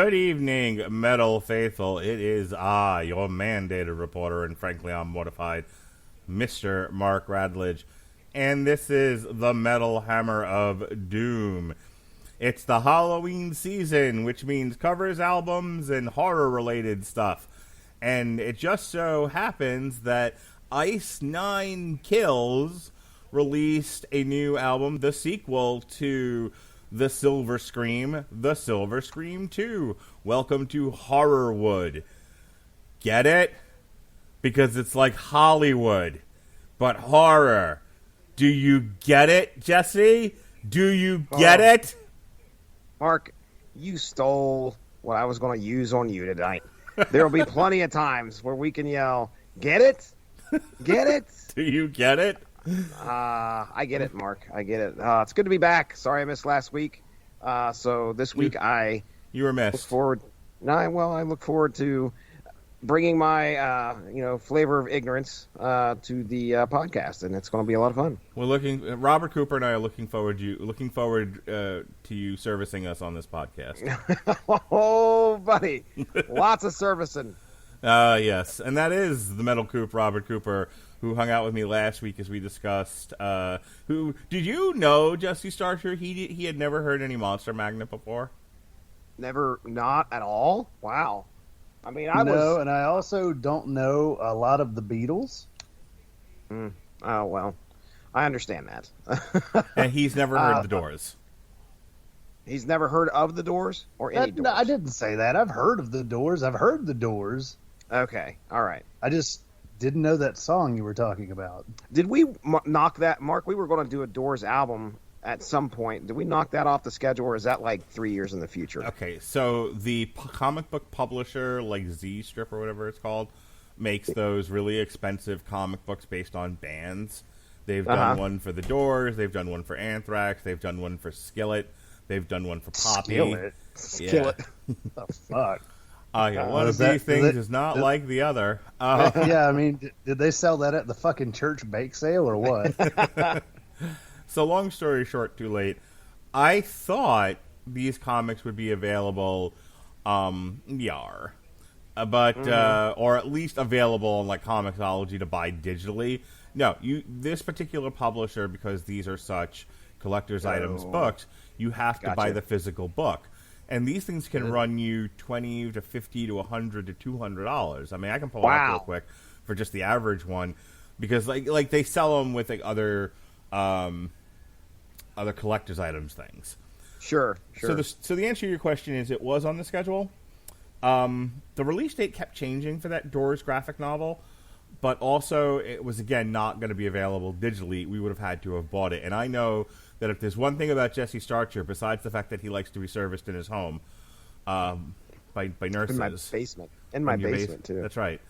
Good evening, Metal Faithful. It is I, your mandated reporter, and frankly, I'm mortified, Mr. Mark Radulich. And this is the Metal Hammer of Doom. It's the Halloween season, which means covers, albums, and horror-related stuff. And it just so happens that Ice Nine Kills released a new album, the sequel to The Silver Scream 2. Welcome to Horrorwood. Get it? Because it's like Hollywood, but horror. Do you get it, Jesse? Do you get it? Mark, you stole what I was going to use on you tonight. There will be plenty of times where we can yell, "Get it? Get it?" Do you get it? I get it, Mark. I get it. It's good to be back. Sorry I missed last week. So this week you were missed. I look forward to bringing my flavor of ignorance to the podcast, and it's going to be a lot of fun. Robert Cooper and I are looking forward to you servicing us on this podcast. Oh, buddy, lots of servicing. Yes, and that is the Metal Coop, Robert Cooper, who hung out with me last week as we discussed. Who did you know, Jesse Starcher? He had never heard any Monster Magnet before. Never, not at all. Wow. I mean, and I also don't know a lot of the Beatles. Oh well, I understand that. And he's never heard the Doors. He's never heard of the Doors or any Doors. No, I didn't say that. I've heard of the Doors. I've heard the Doors. Okay, all right. I just didn't know that song you were talking about. Did we knock that, Mark? We were going to do a Doors album at some point. Did we knock that off the schedule, or is that like 3 years in the future? Okay, so the comic book publisher, like Z Strip or whatever it's called, makes those really expensive comic books based on bands. They've done one for the Doors. They've done one for Anthrax. They've done one for Skillet. They've done one for Poppy. Skillet. The fuck? One of these things is not like the other. Yeah, I mean, did they sell that at the fucking church bake sale or what? So long story short, too late. I thought these comics would be available or at least available on like Comixology to buy digitally. No, this particular publisher, because these are such collector's items books, you have to buy the physical book. And these things can run you $20 to $50 to $100 to $200. I mean, I can pull it up real quick for just the average one, because like they sell them with like other collector's items things. Sure. So the answer to your question is it was on the schedule. The release date kept changing for that Doors graphic novel, but also it was, again, not going to be available digitally. We would have had to have bought it. And I know that if there's one thing about Jesse Starcher, besides the fact that he likes to be serviced in his home by nurses. In my basement, too. That's right.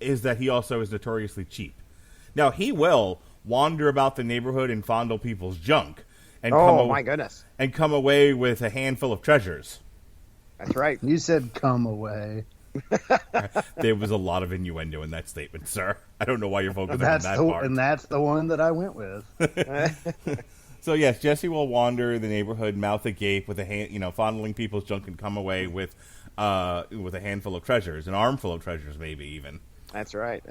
Is that he also is notoriously cheap. Now, he will wander about the neighborhood and fondle people's junk. And my goodness. And come away with a handful of treasures. That's right. You said come away. There was a lot of innuendo in that statement, sir. I don't know why you're focusing on that part. And that's the one that I went with. So yes, Jesse will wander the neighborhood, mouth agape, with fondling people's junk, and come away with a handful of treasures, an armful of treasures, maybe even. That's right.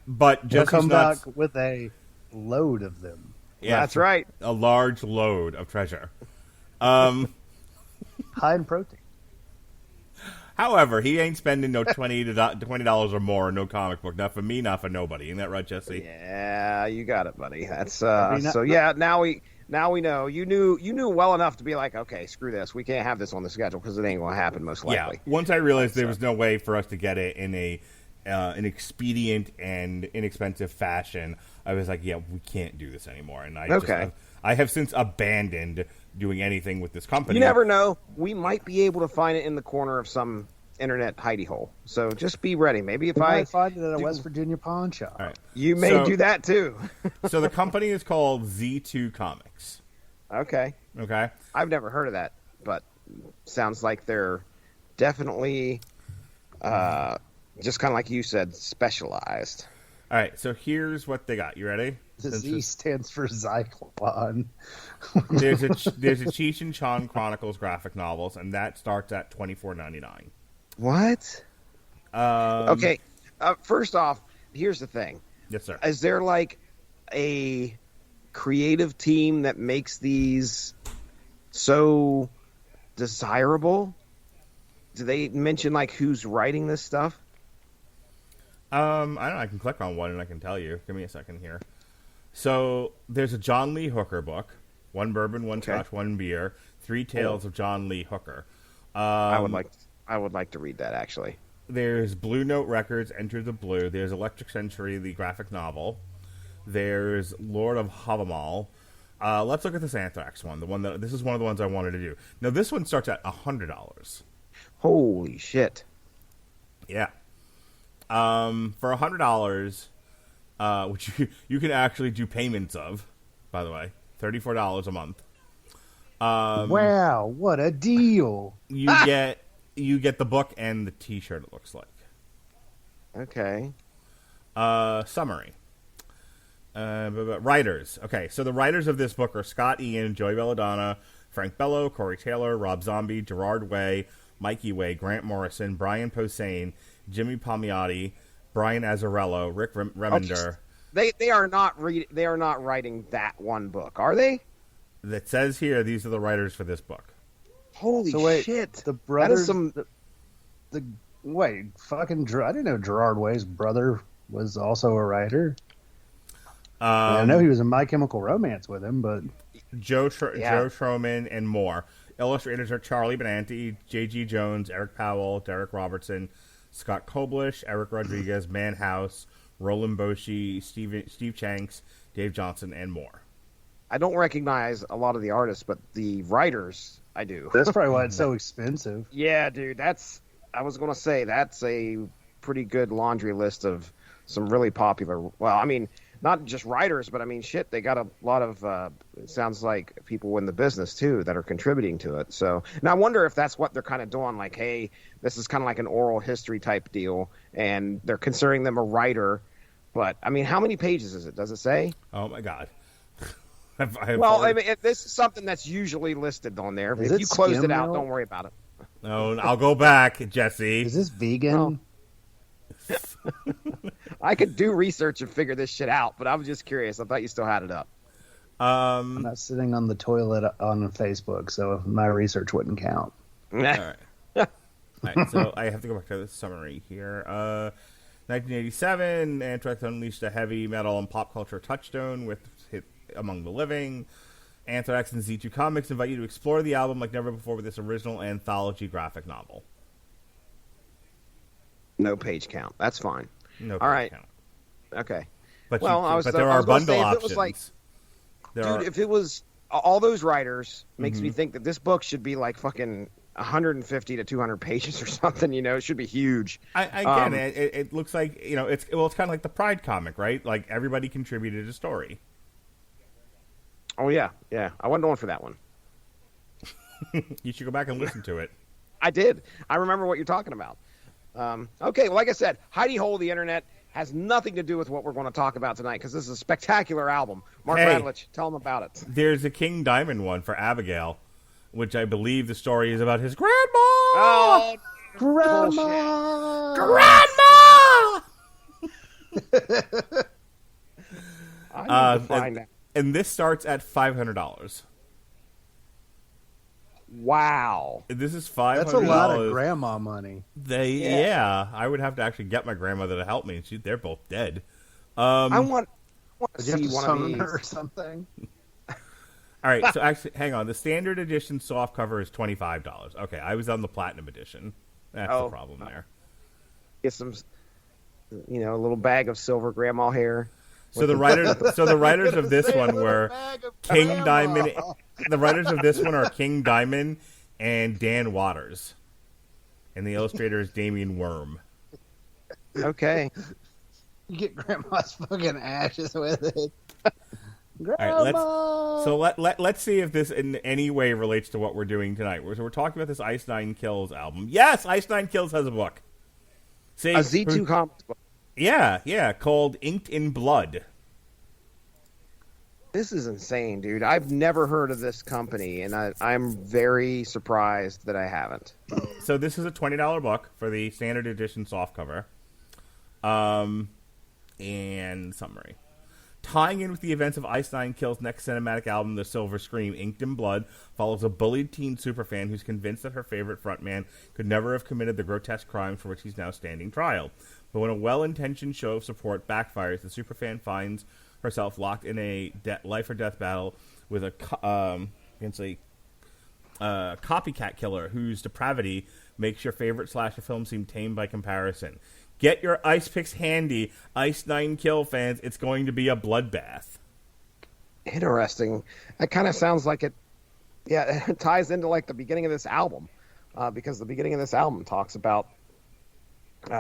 But Jesse's come back with a load of them. Yeah, that's right. A large load of treasure. High in protein. However, he ain't spending no $20 or more on no comic book. Not for me, not for nobody. Isn't that right, Jesse? Yeah, you got it, buddy. That's so. Yeah, now we know. You knew well enough to be like, okay, screw this. We can't have this on the schedule because it ain't going to happen most likely. Yeah. Once I realized there was no way for us to get it in an expedient and inexpensive fashion, I was like, yeah, we can't do this anymore. And I have since abandoned doing anything with this company. You never know. We might be able to find it in the corner of some internet hidey hole. So just be ready. Maybe if I find it at a West Virginia pawn shop. All right. You may do that too. So the company is called Z2 Comics. Okay. I've never heard of that, but sounds like they're definitely just kind of like you said, specialized. All right, so here's what they got. You ready? The Z stands for Zyklon. There's a Cheech and Chong Chronicles graphic novels, and that starts at $24.99. What? Okay. First off, here's the thing. Yes, sir. Is there like a creative team that makes these so desirable? Do they mention like who's writing this stuff? I don't know. I can click on one and I can tell you. Give me a second here. So there's a John Lee Hooker book. One bourbon, one scotch, one beer. 3 tales of John Lee Hooker. I would like to read that, actually. There's Blue Note Records, Enter the Blue. There's Electric Century, the graphic novel. There's Lord of Havamal. Let's look at this Anthrax one. This is one of the ones I wanted to do. Now, this one starts at $100. Holy shit. Yeah. For $100, which you can actually do payments of, by the way, $34 a month. Wow, what a deal! You get the book and the T-shirt. It looks like. Okay. Summary. Writers. Okay, so the writers of this book are Scott Ian, Joey Belladonna, Frank Bello, Corey Taylor, Rob Zombie, Gerard Way, Mikey Way, Grant Morrison, Brian Posehn, Jimmy Palmiotti, Brian Azzarello, Rick Remender. They are not writing that one book, are they? That says here these are the writers for this book. Holy shit! The brothers. That is I didn't know Gerard Way's brother was also a writer. I know he was in My Chemical Romance with him, but Joe Troman and more. Illustrators are Charlie Benanti, J.G. Jones, Eric Powell, Derek Robertson, Scott Koblish, Eric Rodriguez, Man House, Roland Boshi, Steve Chanks, Dave Johnson, and more. I don't recognize a lot of the artists, but the writers, I do. That's probably why it's so expensive. Yeah, dude, I was going to say, that's a pretty good laundry list of some really popular, well, I mean, not just writers, but I mean, shit, they got a lot of, it sounds like people in the business too that are contributing to it. So now I wonder if that's what they're kind of doing. Like, hey, this is kind of like an oral history type deal, and they're considering them a writer. But I mean, how many pages is it? Does it say? Oh my God. I mean, if this is something that's usually listed on there. If you closed it out, don't worry about it. No, I'll go back, Jesse. Is this vegan? Oh. I could do research and figure this shit out, but I was just curious. I thought you still had it up. I'm not sitting on the toilet on Facebook, so my research wouldn't count. All right. All right, so I have to go back to the summary here. 1987, Anthrax unleashed a heavy metal and pop culture touchstone with hit Among the Living. Anthrax and Z2 Comics invite you to explore the album like never before with this original anthology graphic novel. No page count. That's fine. No all right. count. Okay. But there are bundle options. If it was all those writers, makes me think that this book should be like fucking 150 to 200 pages or something. You know, it should be huge. It looks like it's kind of like the Pride comic, right? Like everybody contributed a story. Oh yeah. I wasn't going for that one. You should go back and listen to it. I did. I remember what you're talking about. Okay, well, like I said, Heidi Hole, the Internet, has nothing to do with what we're going to talk about tonight because this is a spectacular album. Mark Radulich, tell them about it. There's a King Diamond one for Abigail, which I believe the story is about his grandma. Oh, Grandma! Grandma! I need to find that. And this starts at $500. Wow. This is $500. That's a lot of grandma money. I would have to actually get my grandmother to help me. They're both dead. I want to see one of these. or something. All right, so actually, hang on. The standard edition soft cover is $25. Okay, I was on the platinum edition. That's the problem there. Get some, a little bag of silver grandma hair. So the writers of this one were King Diamond. The writers of this one are King Diamond and Dan Waters, and the illustrator is Damian Worm. Okay. You get grandma's fucking ashes with it. Grandma! All right, let's see if this in any way relates to what we're doing tonight. We're talking about this Ice Nine Kills album. Yes, Ice Nine Kills has a book. See, a Z2 Comics book. Yeah, called Inked in Blood. This is insane, dude. I've never heard of this company, and I'm very surprised that I haven't. So this is a $20 book for the standard edition softcover. And summary. Tying in with the events of Ice Nine Kill's next cinematic album, The Silver Scream, Inked in Blood, follows a bullied teen superfan who's convinced that her favorite frontman could never have committed the grotesque crime for which he's now standing trial. But when a well-intentioned show of support backfires, the superfan finds herself locked in a life or death battle with a copycat killer whose depravity makes your favorite slasher film seem tame by comparison. Get your ice picks handy, Ice Nine Kill fans. It's going to be a bloodbath. Interesting. That kind of sounds like it. Yeah, it ties into like the beginning of this album, because the beginning of this album talks about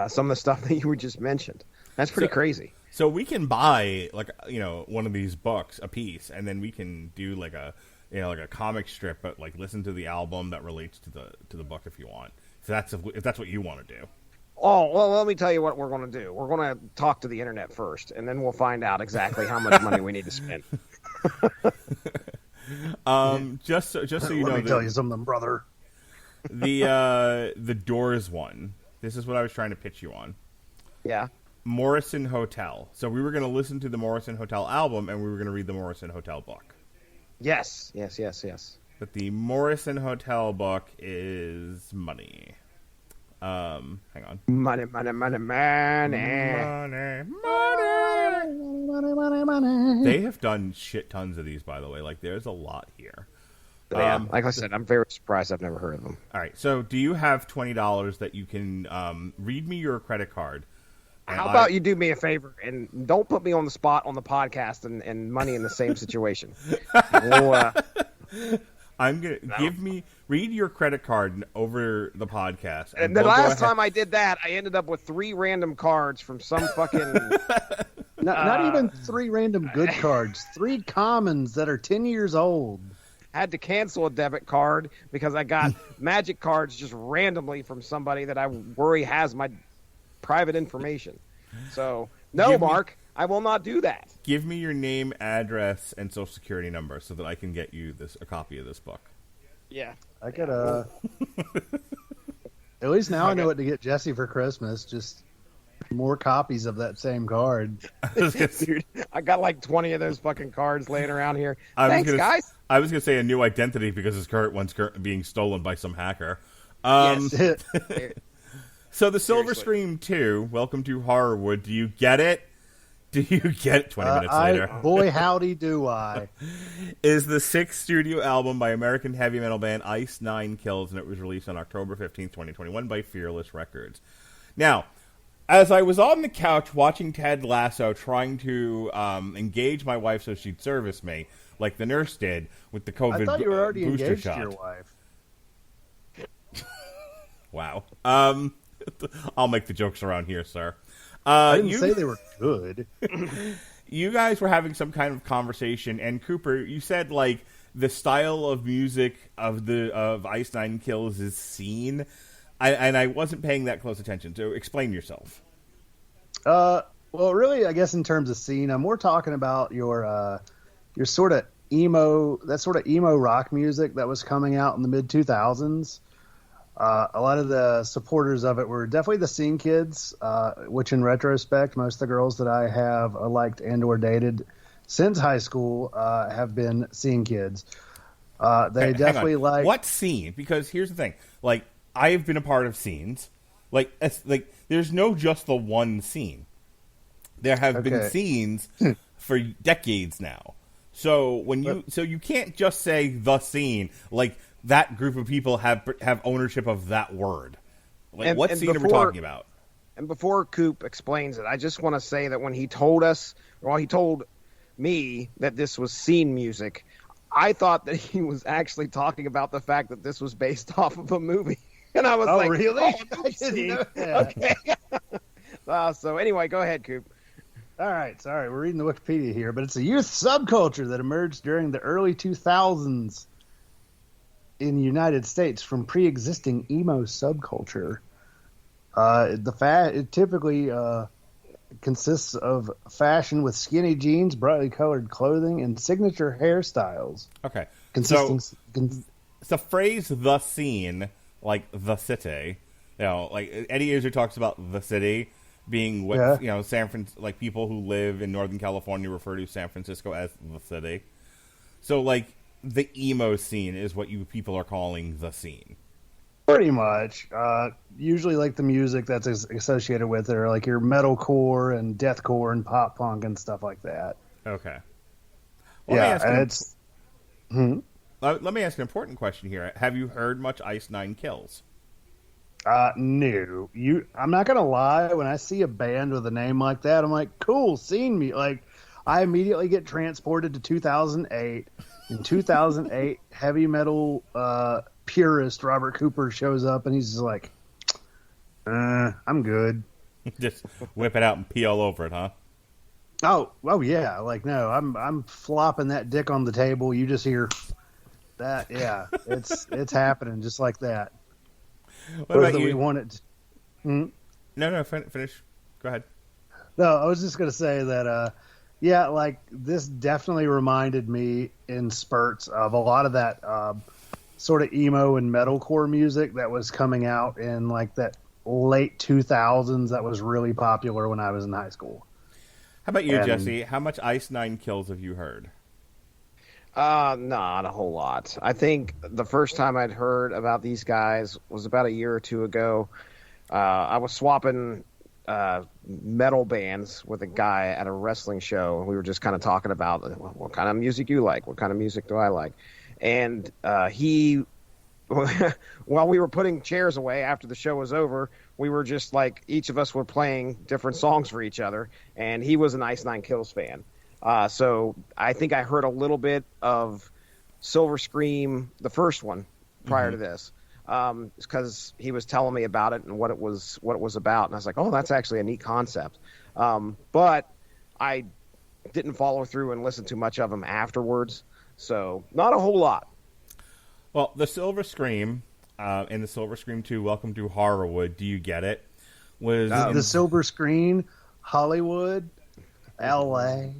some of the stuff that you were just mentioned. That's pretty crazy. So we can buy one of these books a piece, and then we can do like a comic strip, but like listen to the album that relates to the book if you want. If that's what you want to do. Oh, well, let me tell you what we're going to do. We're going to talk to the internet first, and then we'll find out exactly how much money we need to spend. Just so you know, let me tell you something, brother. The Doors one. This is what I was trying to pitch you on. Yeah. Morrison Hotel. So we were going to listen to the Morrison Hotel album, and we were going to read the Morrison Hotel book. Yes. But the Morrison Hotel book is money. Hang on. Money. They have done shit tons of these, by the way. Like, there's a lot here. Yeah, like I said, I'm very surprised I've never heard of them. All right, so do you have $20 that you can read me your credit card? How about you do me a favor and don't put me on the spot on the podcast and money in the same situation? I'm gonna read your credit card over the podcast. And the last time I did that, I ended up with 3 random cards from some fucking. Not even 3 random good cards. 3 commons that are 10 years old. Had to cancel a debit card because I got magic cards just randomly from somebody that I worry has my private information. So, Mark, I will not do that. Give me your name, address, and social security number so that I can get you a copy of this book. Yeah. I could, at least now I know what to get Jesse for Christmas. Just more copies of that same card. Dude, I got like 20 of those fucking cards laying around here. Thanks, guys. I was going to say a new identity because his current one's being stolen by some hacker. Yes. So the Silver Scream 2, welcome to Horrorwood. Do you get it? Do you get it 20 minutes later? Boy, howdy do I. Is the 6th studio album by American heavy metal band Ice Nine Kills, and it was released on October 15th, 2021 by Fearless Records. Now, as I was on the couch watching Ted Lasso trying to engage my wife so she'd service me, like the nurse did with the COVID booster shot. I thought you were already engaged to your wife. Wow. I'll make the jokes around here, sir. I didn't say they were good. You guys were having some kind of conversation, and Cooper, you said like the style of music of Ice Nine Kills is scene, and I wasn't paying that close attention. So explain yourself. Well, really, I guess in terms of scene, I'm more talking about your sort of emo rock music that was coming out in the mid 2000s. A lot of the supporters of it were definitely the scene kids, which in retrospect, most of the girls that I have liked and or dated since high school have been scene kids. They definitely like... What scene? Because here's the thing. Like, I've been a part of scenes. Like there's no just the one scene. There have been scenes for decades now. So you can't just say the scene. Like, that group of people have ownership of that word. Like, what scene are we talking about? And before Coop explains it, I just want to say that when he told me that this was scene music, I thought that he was actually talking about the fact that this was based off of a movie. And I was like, really? I didn't know that. Okay. So anyway, go ahead, Coop. All right, sorry, we're reading the Wikipedia here, but it's a youth subculture that emerged during the early 2000s in the United States from pre-existing emo subculture. It typically consists of fashion with skinny jeans, brightly colored clothing, and signature hairstyles. Okay. Consisting. It's the phrase "the scene," like the city. You know, like Eddie Izzard talks about the city being what San Francisco. Like people who live in Northern California refer to San Francisco as the city. So, like the emo scene is what you people are calling the scene. Pretty much. Usually, like the music that's associated with it, or like your metalcore and deathcore and pop punk and stuff like that. Okay. Let me ask an important question here. Have you heard much Ice Nine Kills? No. I'm not gonna lie. When I see a band with a name like that, I'm like, cool, scene me. Like, I immediately get transported to 2008. In 2008, heavy metal purist Robert Cooper shows up, and he's just like, I'm good. Just whip it out and pee all over it, huh? Oh yeah. Like, no, I'm flopping that dick on the table. You just hear that. Yeah, it's happening just like that. What about you? We wanted. No, finish. Go ahead. No, I was just gonna say that. Yeah, like this definitely reminded me in spurts of a lot of that sort of emo and metalcore music that was coming out in like that late 2000s. That was really popular when I was in high school. How about you, Jesse? How much Ice Nine Kills have you heard? Not a whole lot. I think the first time I'd heard about these guys was about a year or two ago. I was swapping metal bands with a guy at a wrestling show, and we were just kind of talking about what kind of music you like, what kind of music do I like, and he, while we were putting chairs away after the show was over, we were just like each of us were playing different songs for each other, and he was an Ice Nine Kills fan. So I think I heard a little bit of Silver Scream, the first one, prior to this, because he was telling me about it and what it was about, and I was like, oh, that's actually a neat concept. But I didn't follow through and listen too much of them afterwards, so not a whole lot. Well, the Silver Scream and the Silver Scream 2, Welcome to Horrorwood, Do You Get It? Was the Silver Screen, Hollywood, L.A.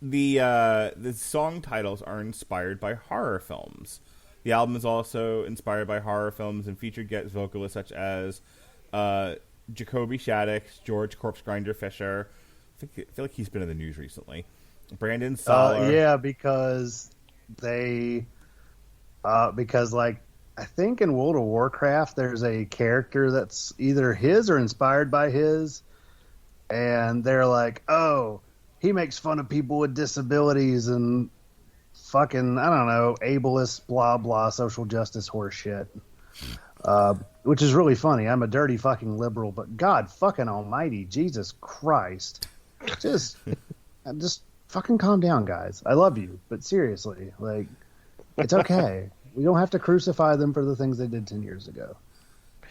The song titles are inspired by horror films. The album is also inspired by horror films and featured guest vocalists such as Jacoby Shaddix, George Corpsegrinder Fisher. I feel like he's been in the news recently. Brandon Saller. Yeah, because like I think in World of Warcraft there's a character that's either his or inspired by his, and they're like, oh, he makes fun of people with disabilities and fucking, I don't know, ableist, blah, blah, social justice horse shit. Which is really funny. I'm a dirty fucking liberal, but God fucking almighty, Jesus Christ. Just fucking calm down, guys. I love you, but seriously, like, it's okay. We don't have to crucify them for the things they did 10 years ago.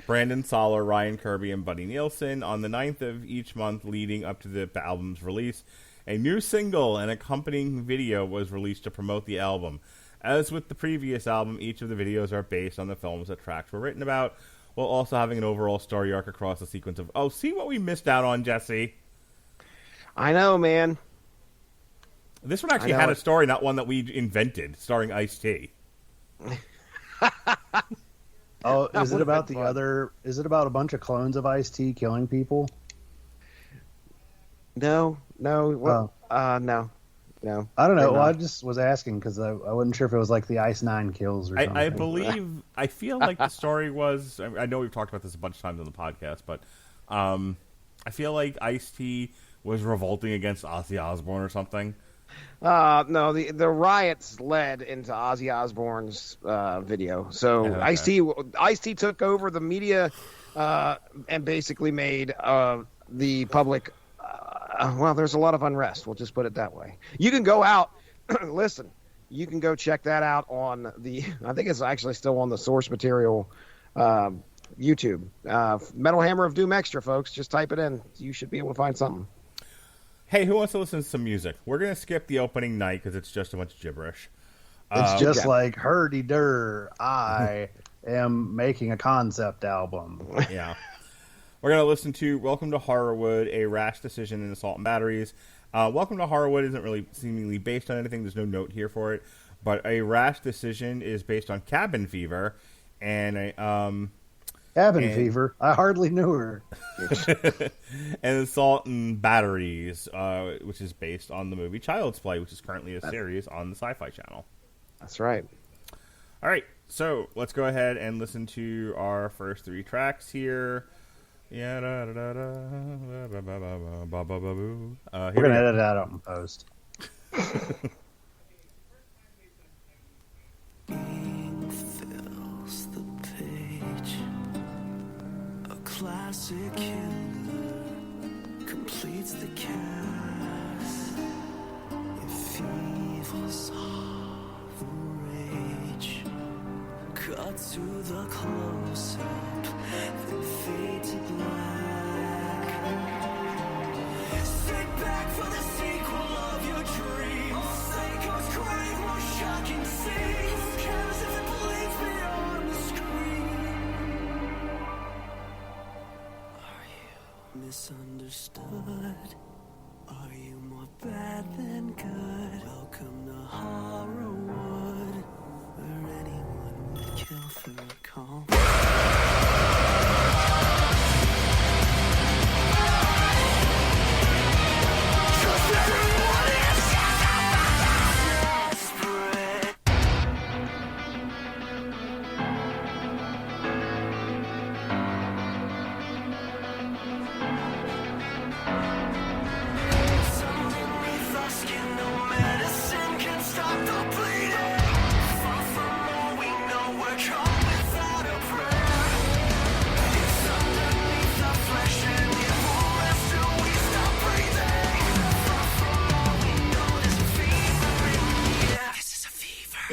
Brandon Saller, Ryan Kirby, and Buddy Nielsen on the 9th of each month leading up to the album's release. A new single and accompanying video was released to promote the album. As with the previous album, each of the videos are based on the films that tracks were written about, while also having an overall story arc across the sequence of, oh, see what we missed out on, Jesse? I know, man. This one actually had a story, not one that we invented, starring Ice-T. Oh, is it about is it about a bunch of clones of Ice-T killing people? No. No. I don't know. Well, I just was asking because I wasn't sure if it was like the Ice Nine Kills or something. I feel like the story was, I know we've talked about this a bunch of times on the podcast, but I feel like Ice-T was revolting against Ozzy Osbourne or something. No, the riots led into Ozzy Osbourne's video. So okay. Ice-T took over the media and basically made the public. Well, there's a lot of unrest. We'll just put it that way. You can go out, listen. You can go check that out on I think it's actually still on the source material YouTube. Metal Hammer of Doom Extra, folks. Just type it in. You should be able to find something. Hey, who wants to listen to some music? We're going to skip the opening night because it's just a bunch of gibberish. It's just like, herdy-dur, I am making a concept album. Yeah. We're going to listen to Welcome to Horrorwood, A Rash Decision in Assault and Batteries. Welcome to Horrorwood isn't really seemingly based on anything. There's no note here for it. But A Rash Decision is based on Cabin Fever. And Cabin Fever? I hardly knew her. and Assault and Batteries, which is based on the movie Child's Play, which is currently a series on the Sci-Fi Channel. That's right. All right, so let's go ahead and listen to our first 3 tracks here. Yeah, we're gonna edit it out in post. Fills the page. A classic killer completes the cast. If evil's half rage, cut to the close-up, then fade to black. Sit back for the sequel of your dreams. Psycho's grave, more shocking to see. Who cares if it bleeds beyond the screen? Are you misunderstood? Are you more bad than good? Welcome to Horrorwood, where anyone would kill through a call. Trust everyone is desperate. Something beneath our skin, no medicine can stop the bleeding. Far from all we know, we're caught without a prayer. It's underneath our flesh and it won't rest till we stop breathing. Far from all we know, there's a fever in the air. This is a fever.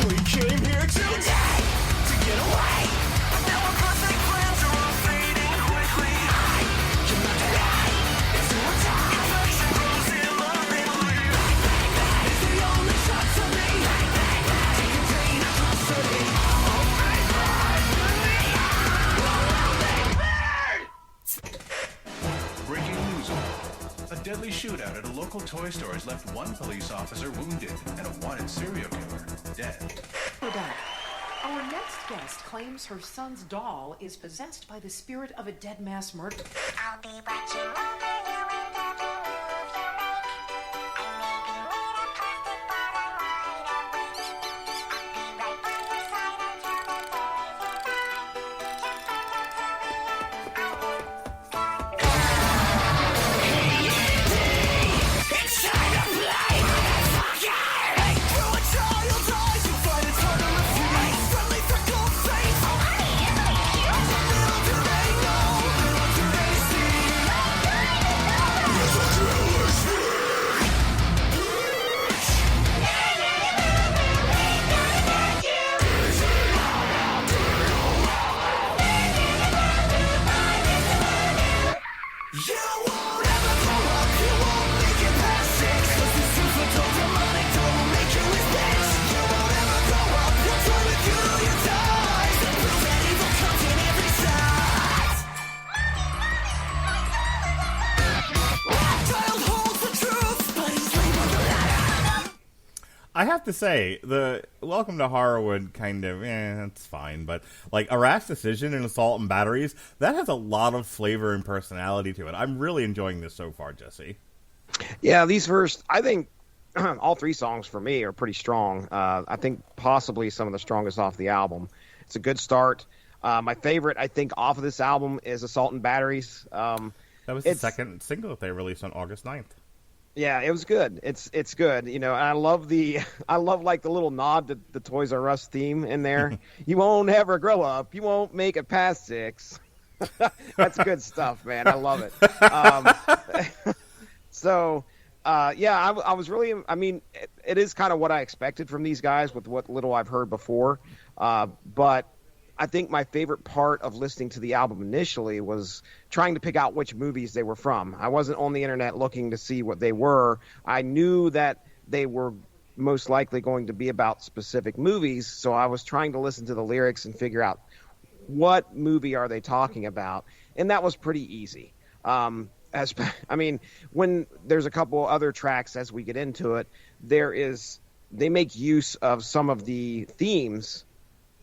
We came here today to get away, but now our perfect plans are all fading quickly. You're not today, it's your time. Infection grows immobilely. It's the only shot to me. To contain atrocity. Breaking news alert. A deadly shootout at a local toy store has left one police officer wounded and a wanted serial killer dead. Our next guest claims her son's doll is possessed by the spirit of a dead mass murder. I'll be watching over you and every move you make. I may be made of plastic, but I'm wide awake. I'll be right by your side until the day you die. Can't find out till the It's time to play, motherfucker! Through a child's eyes, you find it's hard to refuse. Friendly freckled face. Little do they know, little do they see. There's a killer streak. You won't ever grow up, you won't make it past 6. 'Cause this infidel demonic don't make you his bitch. You won't ever grow up, he'll toy with you till you die. The proof that evil comes in every size. Child holds the truth, but he's labeled a liar. I have to say, the Welcome to Horrorwood kind of, that's fine. But, like, A Rash Decision and Assault and Batteries, that has a lot of flavor and personality to it. I'm really enjoying this so far, Jesse. Yeah, these first, I think all 3 songs for me are pretty strong. I think possibly some of the strongest off the album. It's a good start. My favorite, I think, off of this album is Assault and Batteries. That was the second single that they released on August 9th. Yeah, it was good. It's good. You know, and I love like the little nod to the Toys R Us theme in there. You won't ever grow up. You won't make it past 6. That's good stuff, man. I love it. I was really, I mean, it is kind of what I expected from these guys with what little I've heard before. But I think my favorite part of listening to the album initially was trying to pick out which movies they were from. I wasn't on the internet looking to see what they were. I knew that they were most likely going to be about specific movies. So I was trying to listen to the lyrics and figure out what movie are they talking about, and that was pretty easy. When there's a couple other tracks as we get into it, they make use of some of the themes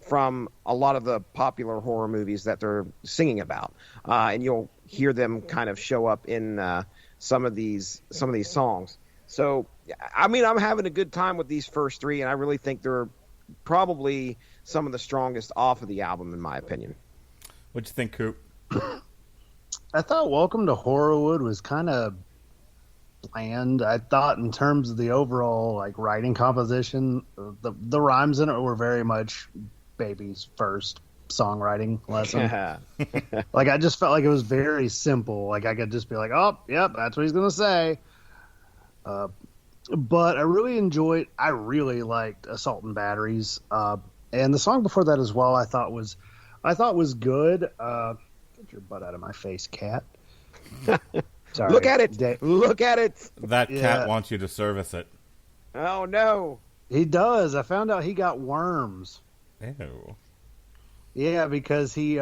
from a lot of the popular horror movies that they're singing about, and you'll hear them kind of show up in some of these songs. So, I mean, I'm having a good time with these first three, and I really think they're probably some of the strongest off of the album, in my opinion. What'd you think, Coop? I thought Welcome to Horrorwood was kind of bland. I thought in terms of the overall like writing composition, the rhymes in it were very much Baby's first songwriting lesson. Like I just felt like it was very simple. Like I could just be like, oh, yep, that's what he's gonna say. But I really liked Assault and Batteries. And the song before that as well, I thought was good. Get your butt out of my face, cat. Sorry. Look at it. Look at it. That cat wants you to service it. Oh, no. He does. I found out he got worms. Ew. Yeah, because he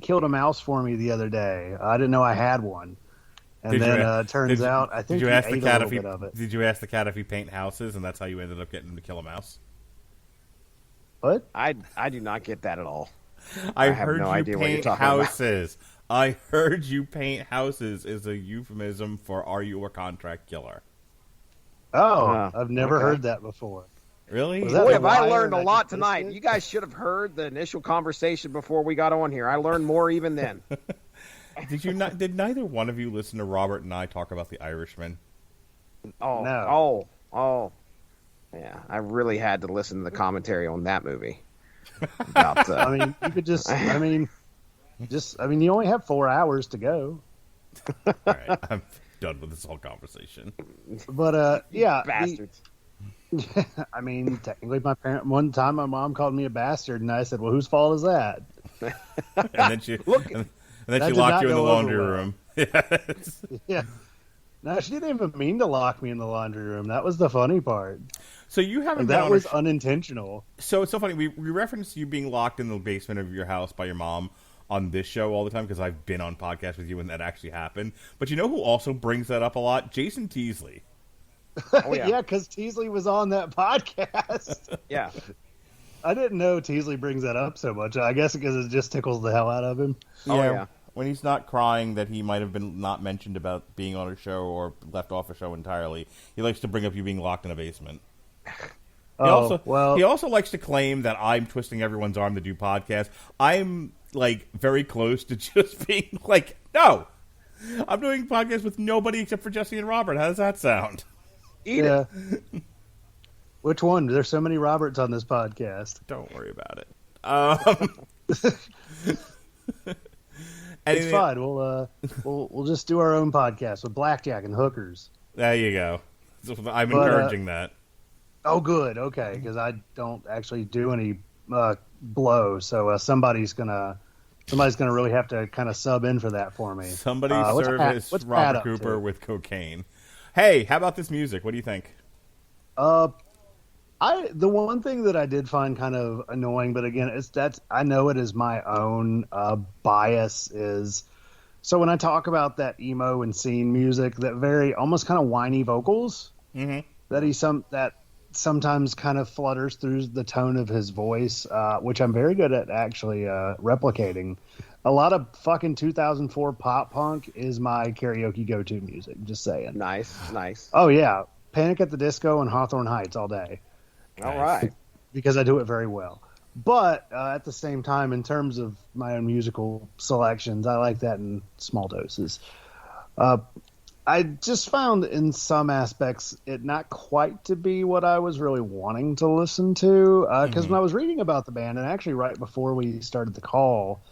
killed a mouse for me the other day. I didn't know I had one. And it turns out I think he ate a little bit of it. Did you ask the cat if he paint houses, and that's how you ended up getting him to kill a mouse? What? I do not get that at all. I have heard no you idea what you're paint talking houses. I heard you paint houses is a euphemism for are you a contract killer? Oh, I've never heard that before. Really? Boy, have I learned a lot tonight. You guys should have heard the initial conversation before we got on here. I learned more even then. Did neither one of you listen to Robert and I talk about The Irishman? Oh, no. Oh. Yeah, I really had to listen to the commentary on that movie. About, I mean, you could just, you only have 4 hours to go. All right, I'm done with this whole conversation. But, yeah. Bastards. I mean, technically one time my mom called me a bastard, and I said, well, whose fault is that? And then she locked you in the laundry room. Yeah. No, she didn't even mean to lock me in the laundry room. That was the funny part. So you haven't that was unintentional. So it's so funny. We referenced you being locked in the basement of your house by your mom on this show all the time because I've been on podcasts with you when that actually happened. But you know who also brings that up a lot? Jason Teasley. Oh, yeah. Yeah, because Teasley was on that podcast. Yeah. I didn't know Teasley brings that up so much. I guess because it just tickles the hell out of him. Yeah. When he's not crying that he might have been not mentioned about being on a show or left off a show entirely, he likes to bring up you being locked in a basement. He also likes to claim that I'm twisting everyone's arm to do podcasts. I'm like very close to just being like, no, I'm doing podcasts with nobody except for Jesse and Robert. How does that sound? Eat it. Which one? There's so many Roberts on this podcast. Don't worry about it. It's fine. We'll just do our own podcast with blackjack and hookers. There you go. I'm encouraging that. Oh, good. Okay, because I don't actually do any blow, so somebody's gonna really have to kind of sub in for that for me. Somebody service Robert Cooper with cocaine. Hey, how about this music? What do you think? The one thing that I did find kind of annoying, but again, I know it is my own bias is. So when I talk about that emo and scene music, that very almost kind of whiny vocals that sometimes kind of flutters through the tone of his voice, which I'm very good at actually replicating. A lot of fucking 2004 pop punk is my karaoke go-to music. Just saying. Nice. Oh yeah, Panic at the Disco and Hawthorne Heights all day. All right. Because I do it very well. But at the same time, in terms of my own musical selections, I like that in small doses. I just found in some aspects it not quite to be what I was really wanting to listen to. Because when I was reading about the band, and actually right before we started the call,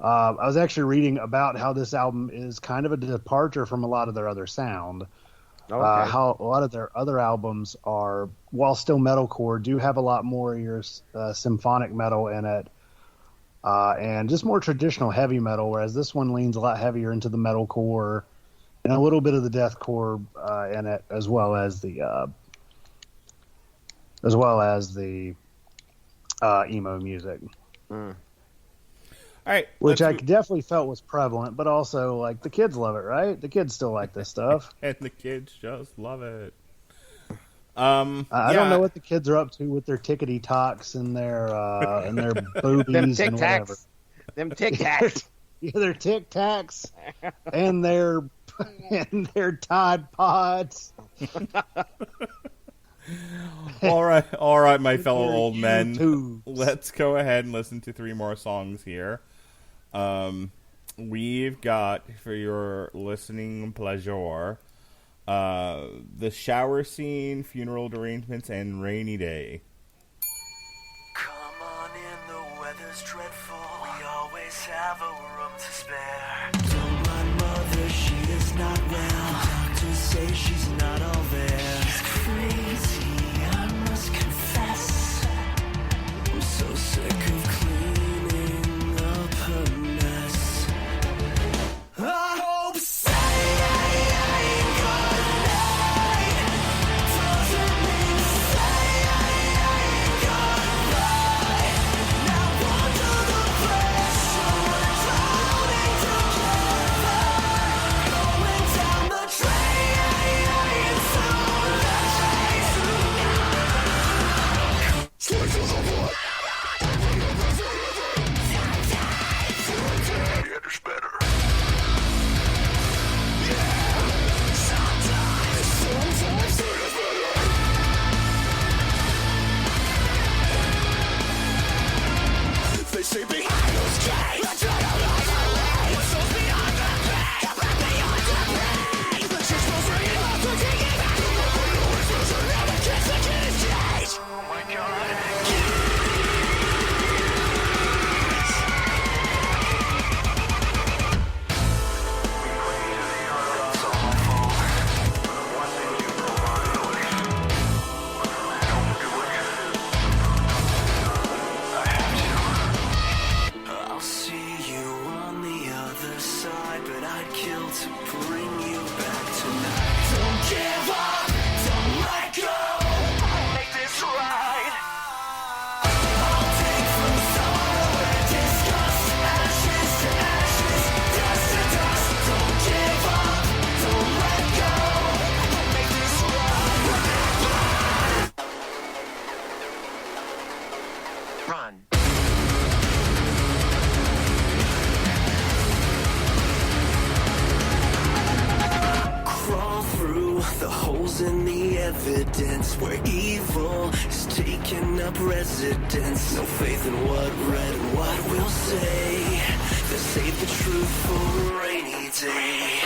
I was actually reading about how this album is kind of a departure from a lot of their other sound. Okay. How a lot of their other albums are, while still metalcore, do have a lot more of your symphonic metal in it, and just more traditional heavy metal, whereas this one leans a lot heavier into the metalcore and a little bit of the deathcore in it, as well as the as well as the emo music, All right, which I let's- definitely felt was prevalent. But also, like, the kids love it, right? The kids still like this stuff. and the kids just love it. I Yeah. don't know what the kids are up to with their tickety tocks and their boobies Them and Tic whatever. Tacs. Them Tic Tacs. Yeah, their Tic Tacs and their Tide Pods. All right, my fellow Their old men. YouTubes. Let's go ahead and listen to 3 more songs here. We've got, for your listening pleasure, The Shower Scene, Funeral Derangements, and Rainy Day. Come on in, the weather's dreadful. We always have a room to spare. Don't mind mother, she is not well. Doctors say she's not all there. She's crazy, I must confess. I'm so sick of cleaning up her mess. I hope saying good night doesn't mean saying goodbye. Now under the pressure, we're drowning together, going down the drain so it's better. They say behind those gates, what souls beyond the pain, beyond the pain. The church was ringing out, the king is back. The whispers are never kiss the kid is changed. Oh my God. I'll see you on the other side, but I'd kill to bring you back tonight. Don't give up, don't let go. Make this right. I'll take from sorrow and disgust, ashes to ashes, dust to dust. Don't give up, don't let go. Make this right. Run. Crawl through the holes in the evidence where evil is taking up residence. No faith in what read and what we'll say. They save the truth for a rainy day.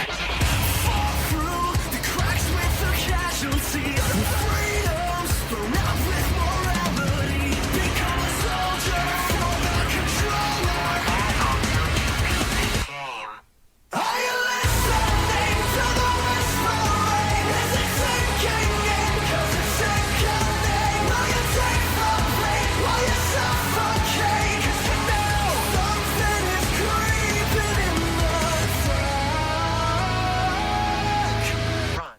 Fall through the cracks with the casualties. Freedom's thrown up with morality. Become a soldier for the controller. Are you listening to the whispering? Is it sinking in? 'Cause it's sickening. Will you take the pain? Will you suffocate? 'Cause you know something is creeping in the dark. Run.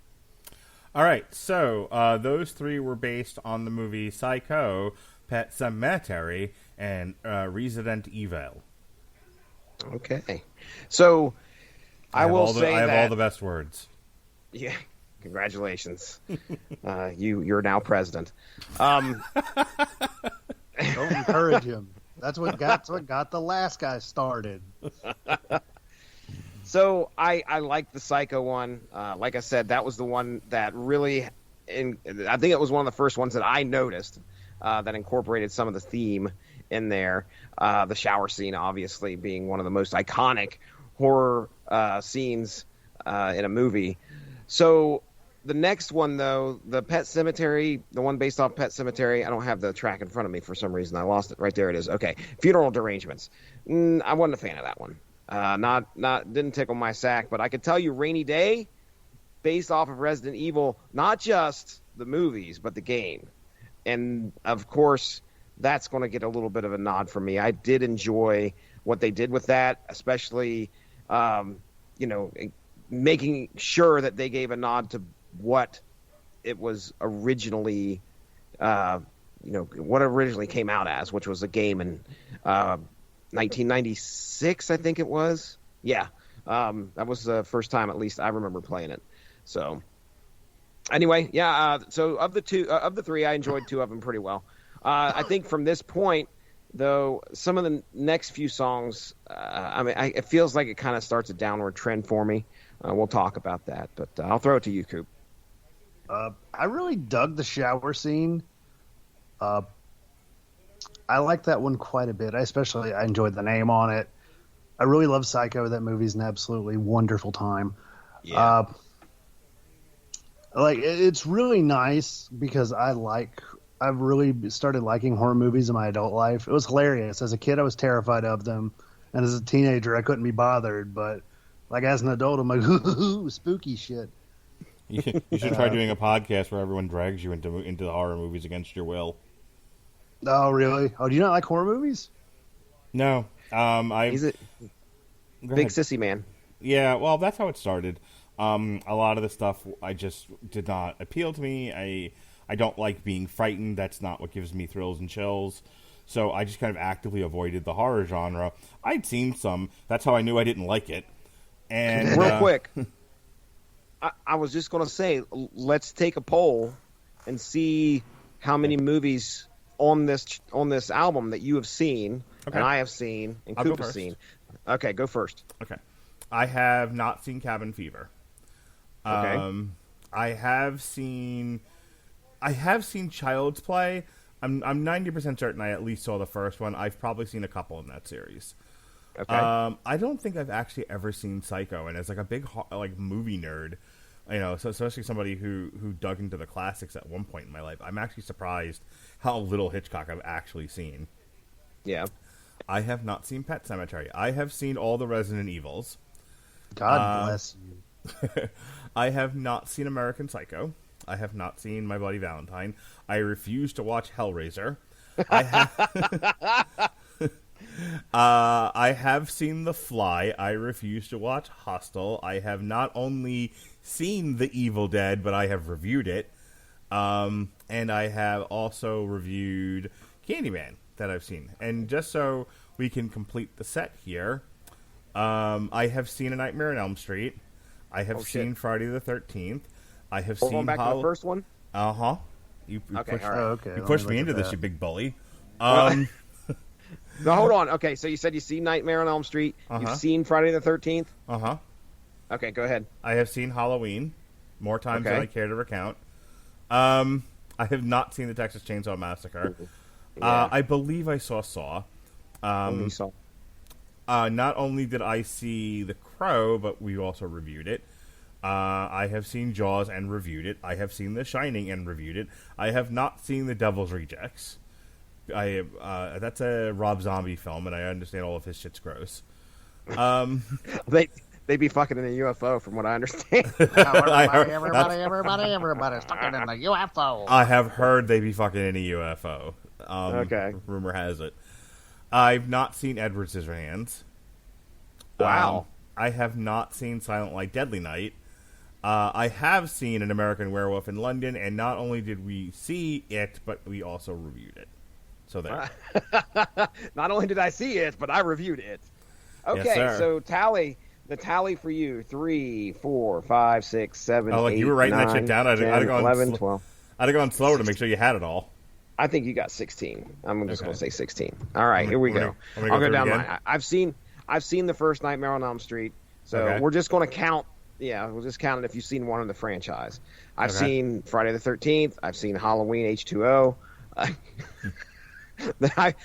All right, so those 3 were based on the movie Psycho, Pet Sematary, and Resident Evil. Okay. So I will say I have that all the best words. yeah, congratulations. You're now president. Don't encourage him. That's what got the last guy started. So I like the Psycho one. Like I said, that was the one that really, I think it was one of the first ones that I noticed that incorporated some of the theme in there. The shower scene, obviously, being one of the most iconic horror scenes in a movie. So the next one, though, the Pet Cemetery, the one based off Pet Cemetery, I don't have the track in front of me for some reason. I lost it. Right there it is. Okay. Funeral Derangements. I wasn't a fan of that one. Didn't tickle my sack, but I could tell you Rainy Day, based off of Resident Evil, not just the movies, but the game. And, of course, that's going to get a little bit of a nod from me. I did enjoy what they did with that, especially, making sure that they gave a nod to what it was originally what it originally came out as, which was a game in 1996, I think it was. Yeah, that was the first time, at least I remember playing it. So, anyway, yeah. So of the three, I enjoyed two of them pretty well. I think from this point, though, some of the next few songs, it feels like it kind of starts a downward trend for me. We'll talk about that, but I'll throw it to you, Coop. I really dug the shower scene. I like that one quite a bit. I enjoyed the name on it. I really love Psycho. That movie's an absolutely wonderful time. Yeah. It's really nice because I've really started liking horror movies in my adult life. It was hilarious. As a kid, I was terrified of them, and as a teenager, I couldn't be bothered. But as an adult, I'm like, ooh, spooky shit. You should try doing a podcast where everyone drags you into the horror movies against your will. Oh, really? Oh, do you not like horror movies? No. He's a big sissy man. Yeah, well, that's how it started. A lot of the stuff I just did not appeal to me. I don't like being frightened. That's not what gives me thrills and chills. So I just kind of actively avoided the horror genre. I'd seen some. That's how I knew I didn't like it. And real quick, I was just going to say, let's take a poll and see how many movies on this album that you have seen, and I have seen, and Coop has seen. Okay, go first. Okay. I have not seen Cabin Fever. Okay. I have seen Child's Play. I'm 90% certain I at least saw the first one. I've probably seen a couple in that series. Okay. I don't think I've actually ever seen Psycho, and as a big movie nerd, so especially somebody who dug into the classics at one point in my life, I'm actually surprised how little Hitchcock I've actually seen. Yeah. I have not seen Pet Sematary. I have seen all the Resident Evils. God bless you. I have not seen American Psycho. I have not seen My Bloody Valentine. I refuse to watch Hellraiser. I have seen The Fly. I refuse to watch Hostel. I have not only seen The Evil Dead, but I have reviewed it. And I have also reviewed Candyman that I've seen. And just so we can complete the set here, I have seen A Nightmare on Elm Street. I have seen Friday the 13th. I have seen... Going back to the first one? Uh-huh. You pushed me into this, you big bully. No, hold on. Okay, so you said you've seen Nightmare on Elm Street. You've seen Friday the 13th? Uh-huh. Okay, go ahead. I have seen Halloween more times than I care to recount. I have not seen the Texas Chainsaw Massacre. Yeah. I believe I saw Saw. Only Saw. Not only did I see The Crow, but we also reviewed it. I have seen Jaws and reviewed it. I have seen The Shining and reviewed it. I have not seen The Devil's Rejects. That's a Rob Zombie film, and I understand all of his shit's gross. They be fucking in a UFO, from what I understand. Everybody stuck in the UFO. I have heard they be fucking in a UFO. Okay. Rumor has it. I've not seen Edward Scissorhands. Wow. I have not seen Silent Night, Deadly Night. I have seen An American Werewolf in London, and not only did we see it, but we also reviewed it. So there. Not only did I see it, but I reviewed it. Okay, Yes, so the tally for you: 3, 4, 5, 6, 7, Oh, like 8, you were writing 9, that shit down. I'd 10, have gone 11, 12. I'd have gone slower to make sure you had it all. I think you got 16. I'm just going to say 16. All right, here we go. Let me I'll go through down again. mine. I've seen the first Nightmare on Elm Street, so Okay. we're just going to count. Yeah, we'll just count it if you've seen one in the franchise. I've Okay. seen Friday the 13th. I've seen Halloween H2O. I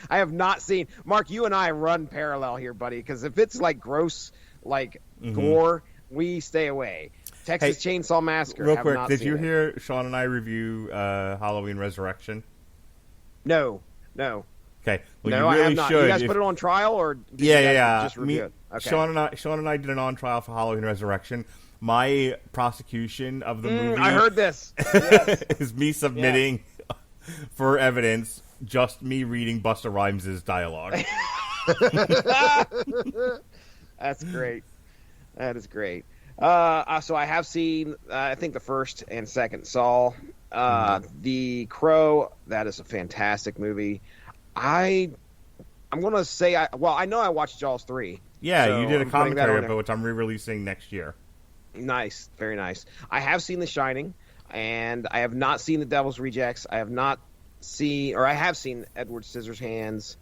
have not seen. Mark, you and I run parallel here, buddy, because if it's like gross, like gore, we stay away. Texas Chainsaw Massacre. Real have quick, not did seen you it. hear Sean and I review Halloween Resurrection? No. Okay, well, No, you I really have not. should. You guys put it on trial, or did you Yeah. guys just review it? Okay. Sean and I did an on trial for Halloween Resurrection. My prosecution of the movie I heard this. Yes. is me submitting for evidence just me reading Busta Rhymes' dialogue. That's great. That is great. So I have seen, I think, the first and second Saw. The Crow, that is a fantastic movie. I'm going to say, I know I watched Jaws 3. Yeah, so you did a I'm putting that commentary on of it, which I'm re-releasing next year. Nice, very nice. I have seen The Shining, and I have not seen The Devil's Rejects. I have seen Edward Scissorhands.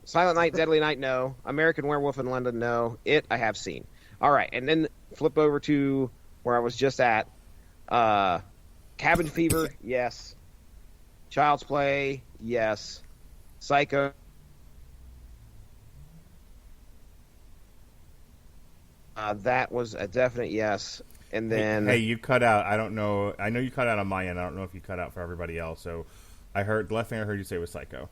Silent Night, Deadly Night, no. American Werewolf in London, no. It, I have seen. All right, and then flip over to where I was just at. Cabin Fever, yes. Child's Play, yes. Psycho. That was a definite yes. And then Hey, you cut out. I don't know. I know you cut out on my end. I don't know if you cut out for everybody else. So the last thing I heard you say was Psycho.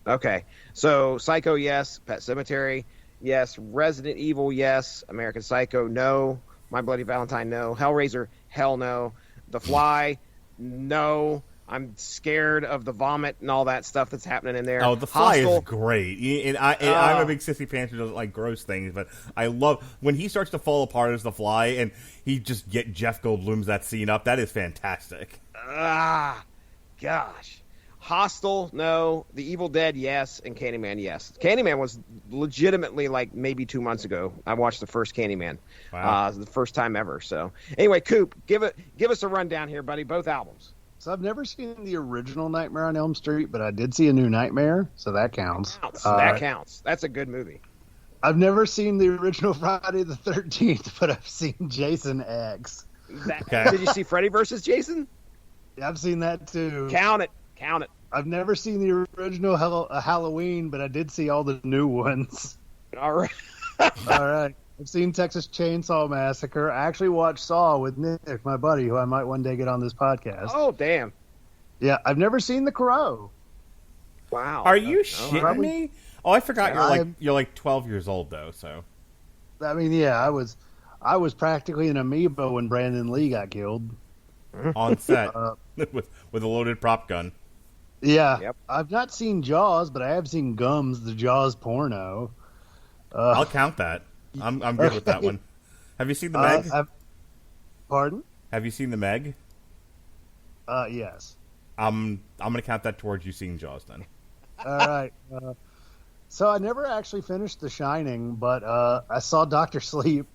okay, so Psycho, yes. Pet Cemetery, yes. Resident Evil, yes. American Psycho, no. My Bloody Valentine, no. Hellraiser, hell no. The Fly, no. I'm scared of the vomit and all that stuff that's happening in there. Oh, The Fly Hostel, is great. I'm a big sissy pants who doesn't like gross things, but I love when he starts to fall apart as The Fly and he just get Jeff Goldblum's that scene up. That is fantastic. Gosh. Hostel, no. The Evil Dead, yes. And Candyman, yes. Candyman was legitimately like maybe 2 months ago. I watched the first Candyman. Wow. The first time ever. So anyway, Coop, give us a rundown here, buddy. Both albums. So I've never seen the original Nightmare on Elm Street, but I did see A New Nightmare, so that counts. That counts. That's a good movie. I've never seen the original Friday the 13th, but I've seen Jason X. Okay. Did you see Freddy versus Jason? I've seen that too. Count it. I've never seen the original Halloween, but I did see all the new ones. All right. All right. I've seen Texas Chainsaw Massacre. I actually watched Saw with Nick, my buddy, who I might one day get on this podcast. Oh, damn. Yeah, I've never seen The Crow. Wow. Are you shitting me? Oh, I forgot Yeah, you're like 12 years old though. So I mean, yeah, I was practically an amoeba when Brandon Lee got killed. on set with a loaded prop gun. Yeah. Yep. I've not seen Jaws, but I have seen Gums, the Jaws porno. I'll count that. I'm good with that one. Have you seen the Meg? Pardon? Have you seen the Meg? Yes. I'm gonna count that towards you seeing Jaws then. All right. So I never actually finished The Shining, but I saw Dr. Sleep.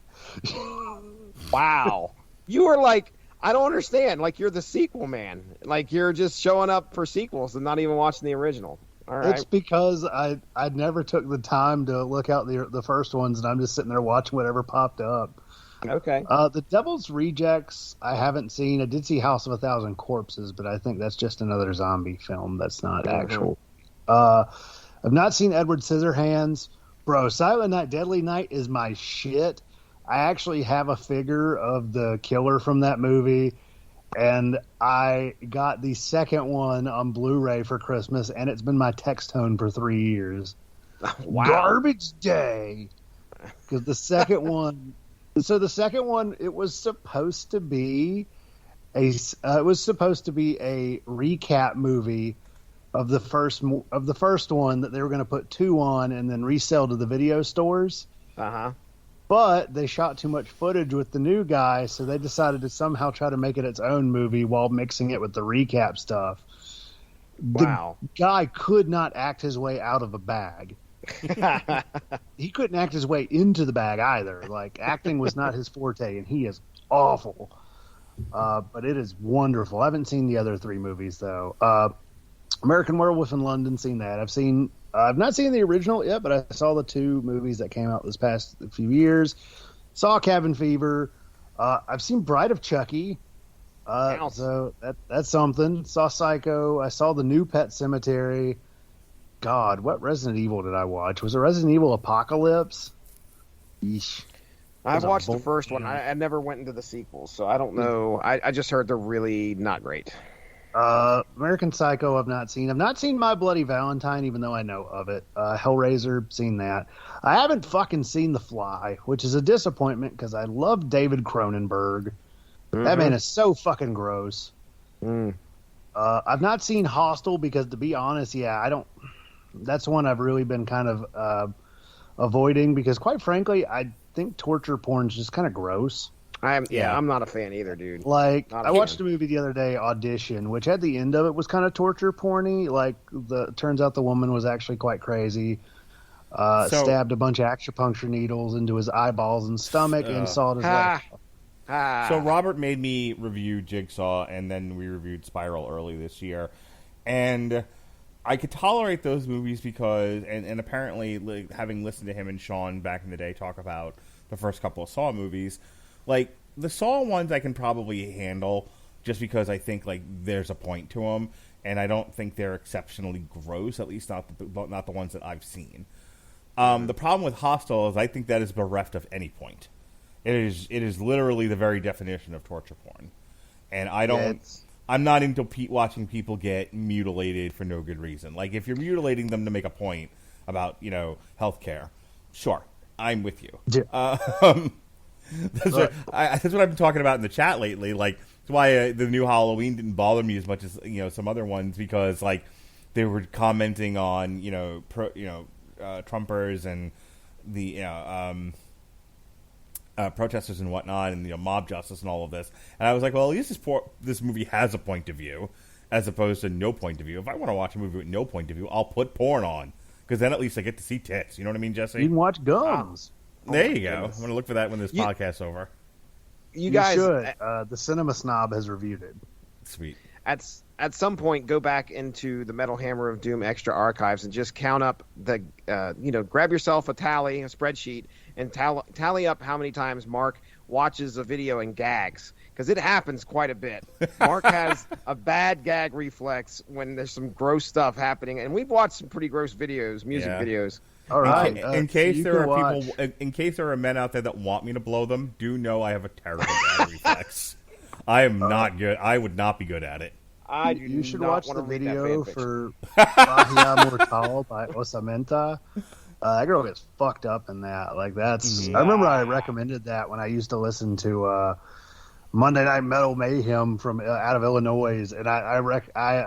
Wow. You were like, I don't understand. Like, you're the sequel man. Like, you're just showing up for sequels and not even watching the original. All right. It's because I never took the time to look out the first ones, and I'm just sitting there watching whatever popped up. Okay. The Devil's Rejects I haven't seen. I did see House of a Thousand Corpses, but I think that's just another zombie film. That's not actual. I've not seen Edward Scissorhands. Bro, Silent Night, Deadly Night is my shit. I actually have a figure of the killer from that movie, and I got the second one on Blu-ray for Christmas, and it's been my text tone for 3 years. Wow. Garbage day. Because the second one... So the second one, it was supposed to be a recap movie of the first one that they were going to put 2 on and then resell to the video stores. Uh-huh. But they shot too much footage with the new guy, so they decided to somehow try to make it its own movie while mixing it with the recap stuff. Wow. The guy could not act his way out of a bag. He couldn't act his way into the bag either. Like, acting was not his forte, and he is awful. But it is wonderful. I haven't seen the other 3 movies, though. American Werewolf in London, seen that. I've not seen the original yet, but I saw the 2 movies that came out this past few years. Saw Cabin Fever. I've seen Bride of Chucky. So that's something. Saw Psycho. I saw the new Pet Cemetery. God, what Resident Evil did I watch? Was it Resident Evil Apocalypse? Yeesh. I've watched the first one. I never went into the sequels, so I don't know. I just heard they're really not great. American Psycho I've not seen. I've not seen My Bloody Valentine, even though I know of it. Hellraiser, seen that. I haven't fucking seen The Fly, which is a disappointment because I love David Cronenberg. Mm-hmm. That man is so fucking gross. I've not seen Hostel because, to be honest, that's one I've really been kind of avoiding because, quite frankly, I think torture porn is just kind of gross. I'm not a fan either, dude. Like, Not a I watched fan. a movie the other day, Audition, which at the end of it was kind of torture porny. Like, turns out the woman was actually quite crazy. Stabbed a bunch of acupuncture needles into his eyeballs and stomach and sawed his leg. So Robert made me review Jigsaw, and then we reviewed Spiral early this year, and I could tolerate those movies because, and apparently, like, having listened to him and Sean back in the day talk about the first couple of Saw movies, like the Saw ones, I can probably handle just because I think like there's a point to them, and I don't think they're exceptionally gross, at least not the ones that I've seen. The problem with Hostel is I think that is bereft of any point. It is literally the very definition of torture porn, and I'm not into watching people get mutilated for no good reason. Like if you're mutilating them to make a point about healthcare, sure, I'm with you. Yeah. That's what I've been talking about in the chat lately. Like that's why the new Halloween didn't bother me as much as some other ones, because like they were commenting on Trumpers and the protesters and whatnot, and mob justice and all of this. And I was like, well, at least this movie has a point of view, as opposed to no point of view. If I want to watch a movie with no point of view, I'll put porn on, because then at least I get to see tits. You know what I mean, Jesse? You can watch Gums. There you go. I'm going to look for that when this podcast's over. You guys should. The Cinema Snob has reviewed it. Sweet. At some point, go back into the Metal Hammer of Doom extra archives and just count up grab yourself a spreadsheet, and tally up how many times Mark watches a video and gags, because it happens quite a bit. Mark has a bad gag reflex when there's some gross stuff happening, and we've watched some pretty gross videos, music videos. All right. In case there are people, in case there are men out there that want me to blow them, do know I have a terrible gag reflex. I am not good. I would not be good at it. You should watch the video for Bahia Mortal by Osamenta. That girl gets fucked up in that. Like that's. I remember I recommended that when I used to listen to Monday Night Metal Mayhem from out of Illinois, and I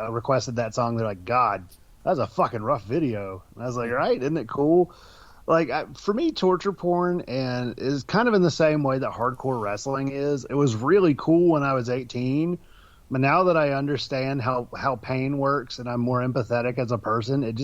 requested that song. They're like, God, that's a fucking rough video. And I was like, right, isn't it cool? Like for me, torture porn and is kind of in the same way that hardcore wrestling is. It was really cool when I was 18. But now that I understand how pain works and I'm more empathetic as a person, it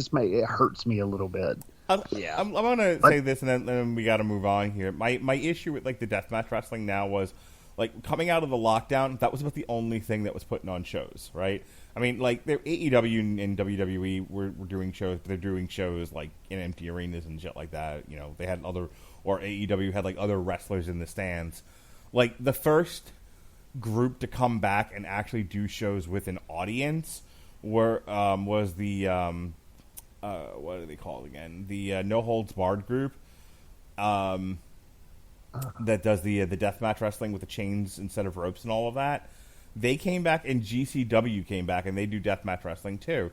hurts me a little bit. I'm going to say this, and then we got to move on here. My issue with like the deathmatch wrestling now was like coming out of the lockdown. That was about the only thing that was putting on shows, right? I mean, like AEW and WWE were doing shows, but they're doing shows like in empty arenas and shit like that. They had AEW had like other wrestlers in the stands. Like the first group to come back and actually do shows with an audience was the what are they called again? The No Holds Barred group that does the deathmatch wrestling with the chains instead of ropes and all of that. They came back, and GCW came back, and they do deathmatch wrestling too.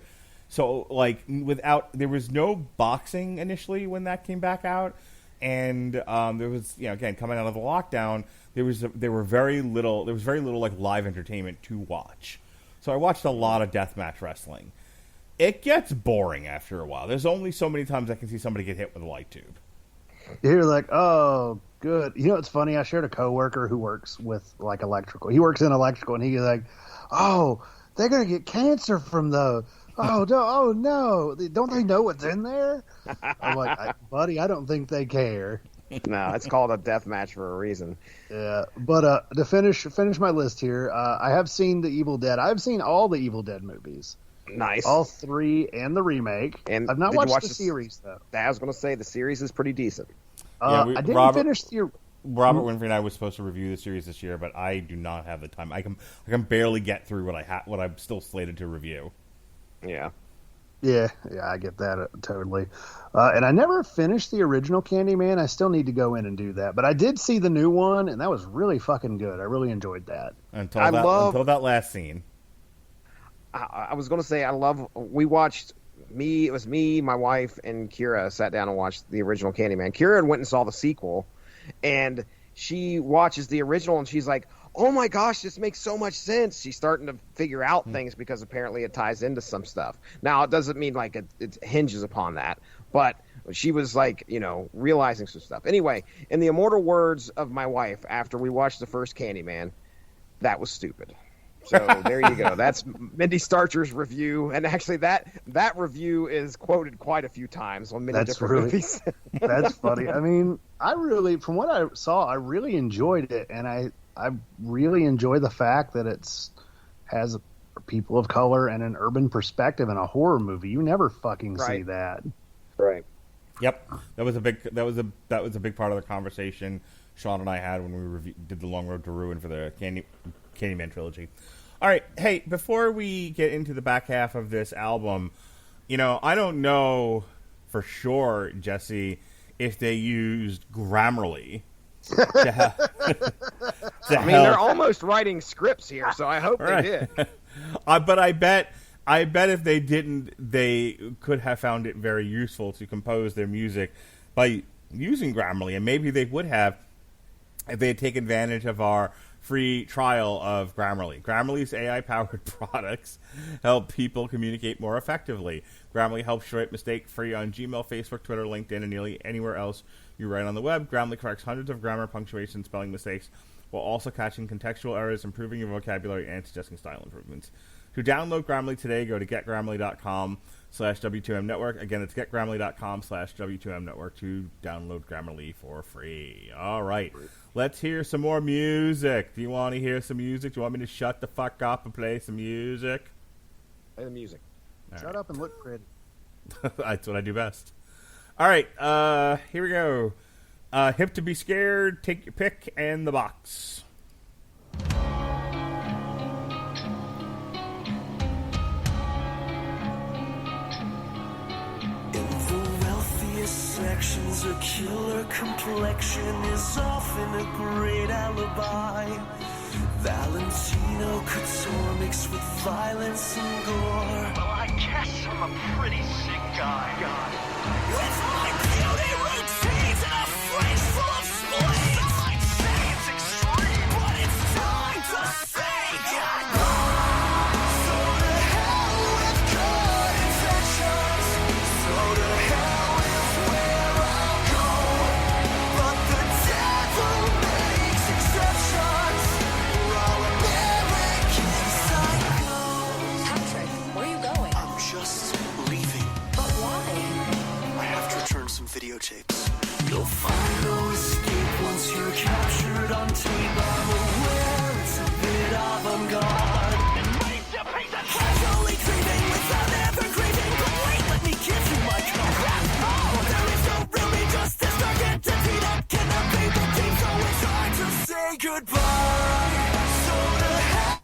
So like there was no boxing initially when that came back out. And there was, again, coming out of the lockdown, there was very little like live entertainment to watch. So I watched a lot of deathmatch wrestling. It gets boring after a while. There's only so many times I can see somebody get hit with a light tube. You're like, oh, good. It's funny. I shared a coworker who works with like electrical. He works in electrical, and he's like, oh, they're gonna get cancer from those. Oh no! Don't they know what's in there? I'm like, buddy, I don't think they care. No, it's called a death match for a reason. Yeah, but to finish my list here, I have seen The Evil Dead. I've seen all the Evil Dead movies. Nice. All 3 and the remake. And I've not did you watched watch the series though. I was going to say the series is pretty decent. I didn't finish the. Robert Winfrey and I was supposed to review the series this year, but I do not have the time. I can barely get through what I'm still slated to review. Yeah. Yeah, I get that totally. And I never finished the original Candyman. I still need to go in and do that. But I did see the new one, and that was really fucking good. I really enjoyed that. Until that last scene. I was going to say, we watched, it was me, my wife, and Kira sat down and watched the original Candyman. Kira went and saw the sequel, and she watches the original, and she's like, oh my gosh, this makes so much sense. She's starting to figure out things because apparently it ties into some stuff. Now, it doesn't mean like it hinges upon that, but she was like, realizing some stuff. Anyway, in the immortal words of my wife, after we watched the first Candyman, that was stupid. So there you go. That's Mindy Starcher's review, and actually that review is quoted quite a few times on many different movies. That's funny. I mean, from what I saw, I really enjoyed it, and I really enjoy the fact that has people of color and an urban perspective in a horror movie. You never fucking see that. Right. Yep. That was a big part of the conversation Sean and I had when we did the Long Road to Ruin for the Candyman trilogy. All right. Hey, before we get into the back half of this album, I don't know for sure, Jesse, if they used Grammarly to they're almost writing scripts here, so I hope they did. But I bet if they didn't, they could have found it very useful to compose their music by using Grammarly, and maybe they would have if they had taken advantage of our free trial of Grammarly. Grammarly's AI-powered products help people communicate more effectively. Grammarly helps you write mistake-free on Gmail, Facebook, Twitter, LinkedIn, and nearly anywhere else you write on the web. Grammarly corrects hundreds of grammar, punctuation, spelling mistakes, while also catching contextual errors, improving your vocabulary, and suggesting style improvements. To download Grammarly today, go to getgrammarly.com/W2Mnetwork. Again, it's getgrammarly.com/W2Mnetwork to download Grammarly for free. All right. Let's hear some more music. Do you want to hear some music? Do you want me to shut the fuck up and play some music? Play the music. Shut up and look pretty. That's what I do best. All right. Here we go. Hip to be scared. Take your pick and the box. Sections, a killer complexion is often a great alibi. Valentino couture mixed with violence and gore. Well, I guess I'm a pretty sick guy. With my beauty routines and a fridge full of spleens, I'd say it's extreme, but it's time to say goodbye. So to hell with good intentions. So to hell. Videotapes. You'll find no escape once you're captured on tape. I'm aware it's a bit avant-garde. And ready to paint that casually grieving without ever grieving. But wait, let me give you my card. Oh, there is no real injustice, dark entity that cannot be redeemed. So it's hard to say goodbye. So to hell.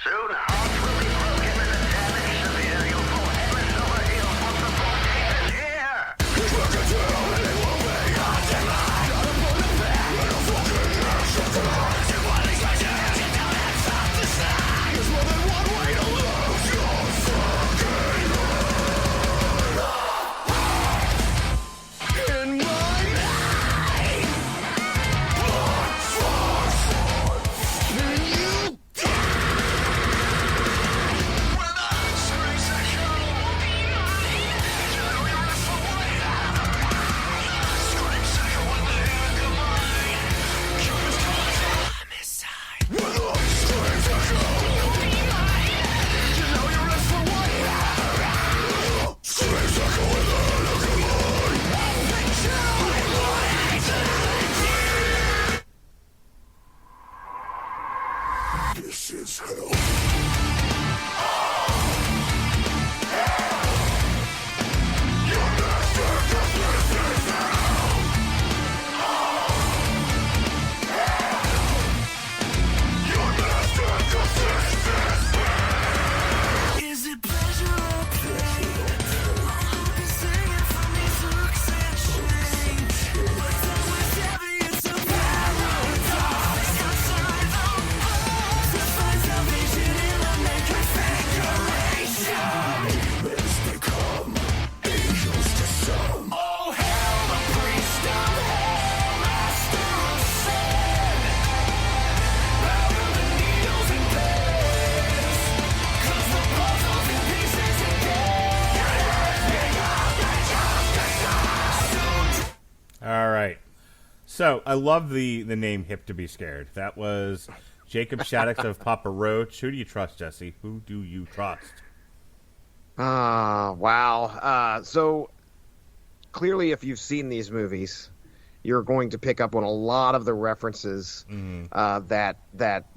Soon, hearts will be broken and the damage severe. You'll pull heaven over heels once the board is here. There's more than one way to lose your in my mind. Can you when I scream second won't be mine. Scream second when they accompanying. Curious cause I'm inside. When I scream second won't be mine. You know you're in for one. Scream second when they accompanying. This is hell. Is it pleasure or pain? I'll be singing from these hooks and chains. But then with heavy, it's a paradox. Outside of us, to find salvation in the name So, I love the name Hip to Be Scared. That was Jacob Shaddix of Papa Roach. Who do you trust, Jesse? Who do you trust? Wow. So, clearly, if you've seen these movies, you're going to pick up on a lot of the references that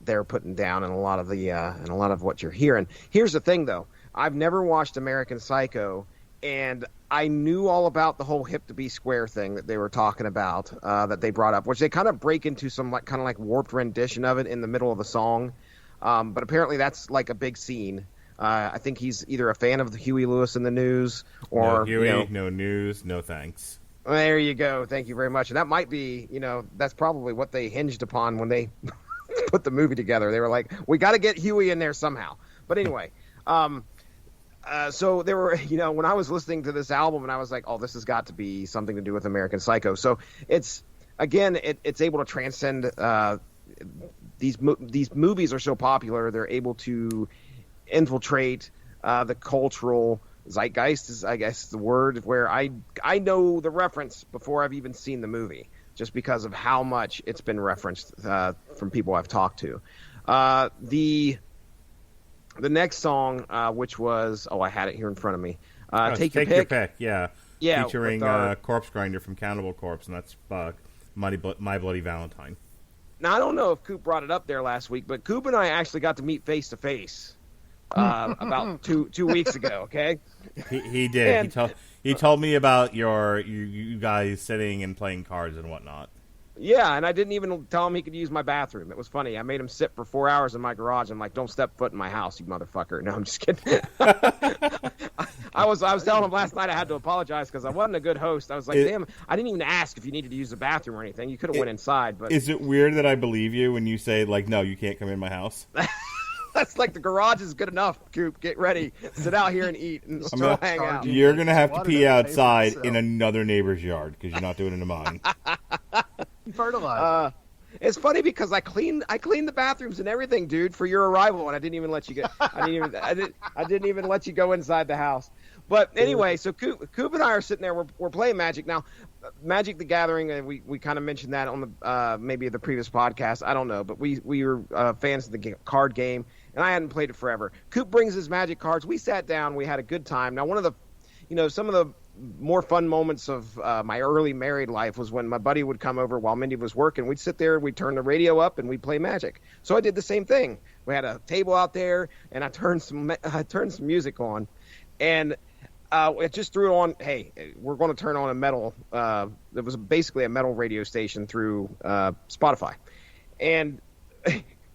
they're putting down, and a lot of what you're hearing. Here's the thing, though: I've never watched American Psycho, and I knew all about the whole Hip to Be Square thing that they were talking about, that they brought up, which they kind of break into some kind of like warped rendition of it in the middle of the song. But apparently, that's like a big scene. I think he's either a fan of Huey Lewis in the News, or no Huey, no news, no thanks. There you go. Thank you very much. And that might be, that's probably what they hinged upon when they put the movie together. They were like, we got to get Huey in there somehow. But anyway, so there were, when I was listening to this album, and I was like, oh, this has got to be something to do with American Psycho. So it's able to transcend. These movies are so popular, they're able to infiltrate the cultural zeitgeist is, I guess, the word, where I know the reference before I've even seen the movie, just because of how much it's been referenced from people I've talked to. The next song, which was, I had it here in front of me. Take Your Pick. Yeah, featuring Corpsegrinder from Cannibal Corpse, and that's My Bloody Valentine. Now, I don't know if Coop brought it up there last week, but Coop and I actually got to meet face to face about two weeks ago. Okay, he did. And he told me about you guys sitting and playing cards and whatnot. Yeah, and I didn't even tell him he could use my bathroom. It was funny. I made him sit for 4 hours in my garage. I'm like, don't step foot in my house, you motherfucker. No, I'm just kidding. I was telling him last night I had to apologize because I wasn't a good host. I was like, damn, I didn't even ask if you needed to use the bathroom or anything. You could have went inside. But is it weird that I believe you when you say, like, no, you can't come in my house? That's like, the garage is good enough, Coop. Get ready. Sit out here and eat and hang out. You're going to have to pee outside in another neighbor's yard because you're not doing it in mine. Fertilizer. It's funny because I cleaned the bathrooms and everything, dude, for your arrival, and I didn't even let you go. I didn't even let you go inside the house. But anyway, so Coop and I are sitting there. We're playing Magic now. Magic the Gathering, and we kind of mentioned that on the maybe the previous podcast. I don't know, but we were fans of the card game, and I hadn't played it forever. Coop brings his Magic cards. We sat down. We had a good time. Now, one of the, some of the more fun moments of my early married life was when my buddy would come over while Mindy was working. We'd sit there, we'd turn the radio up, and we'd play Magic. So I did the same thing. We had a table out there, and I turned some music on, and it just threw on, hey, we're going to turn on a metal. It was basically a metal radio station through Spotify, and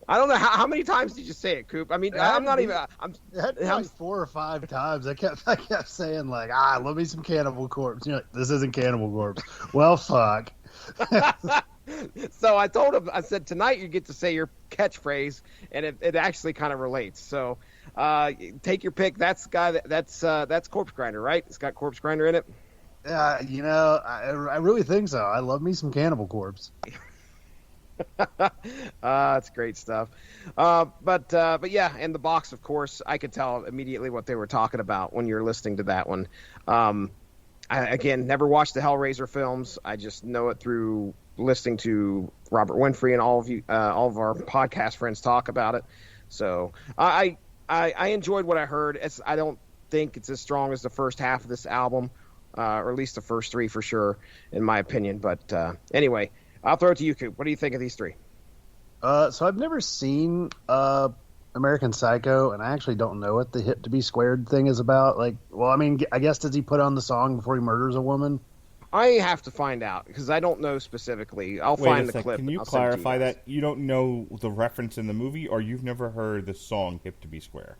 I don't know how many times did you say it, Coop? I mean, I'm not even. I'm 4 or 5 times. I kept saying like, love me some Cannibal Corpse. You're like, this isn't Cannibal Corpse. Well, fuck. So I told him, I said, tonight you get to say your catchphrase, and it actually kind of relates. So take your pick. That's Corpsegrinder, right? It's got Corpsegrinder in it. I really think so. I love me some Cannibal Corpse. That's great stuff. But yeah, and the box, of course, I could tell immediately what they were talking about when you're listening to that one. I again never watched the Hellraiser films. I just know it through listening to Robert Winfrey and all of our podcast friends talk about it. So I enjoyed what I heard. I don't think it's as strong as the first half of this album, or at least the first 3 for sure, in my opinion. But anyway, I'll throw it to you, Coop. What do you think of these 3? So I've never seen American Psycho, and I actually don't know what the Hip to Be Squared thing is about. Like, well, I mean, I guess does he put on the song before he murders a woman? I have to find out because I don't know specifically. I'll find the clip. Can you clarify that you don't know the reference in the movie, or you've never heard the song "Hip to Be Square"?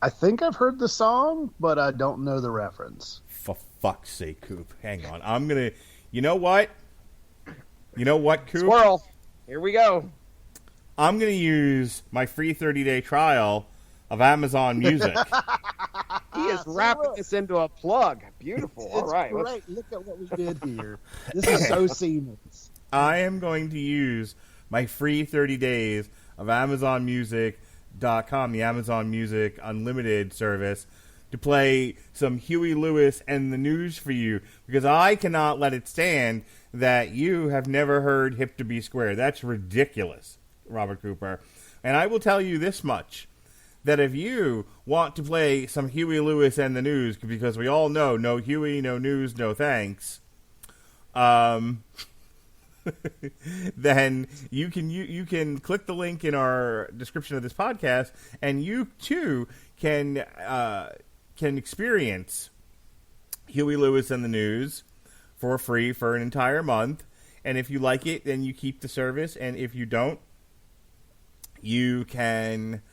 I think I've heard the song, but I don't know the reference. For fuck's sake, Coop! Hang on, I'm gonna. You know what? Coop? Squirrel. Here we go. I'm gonna use my free 30-day trial of Amazon Music. He is wrapping this into a plug. Beautiful. All right. Great. Look at what we did here. This is so seamless. I am going to use my free 30 days of AmazonMusic.com, the Amazon Music Unlimited service, to play some Huey Lewis and the News for you, because I cannot let it stand that you have never heard Hip to Be Square. That's ridiculous, Robert Cooper. And I will tell you this much, that if you want to play some Huey Lewis and the News, because we all know no Huey, no News, no thanks, then you can click the link in our description of this podcast, and you too can experience Huey Lewis and the News for free for an entire month. And if you like it, then you keep the service, and if you don't, you can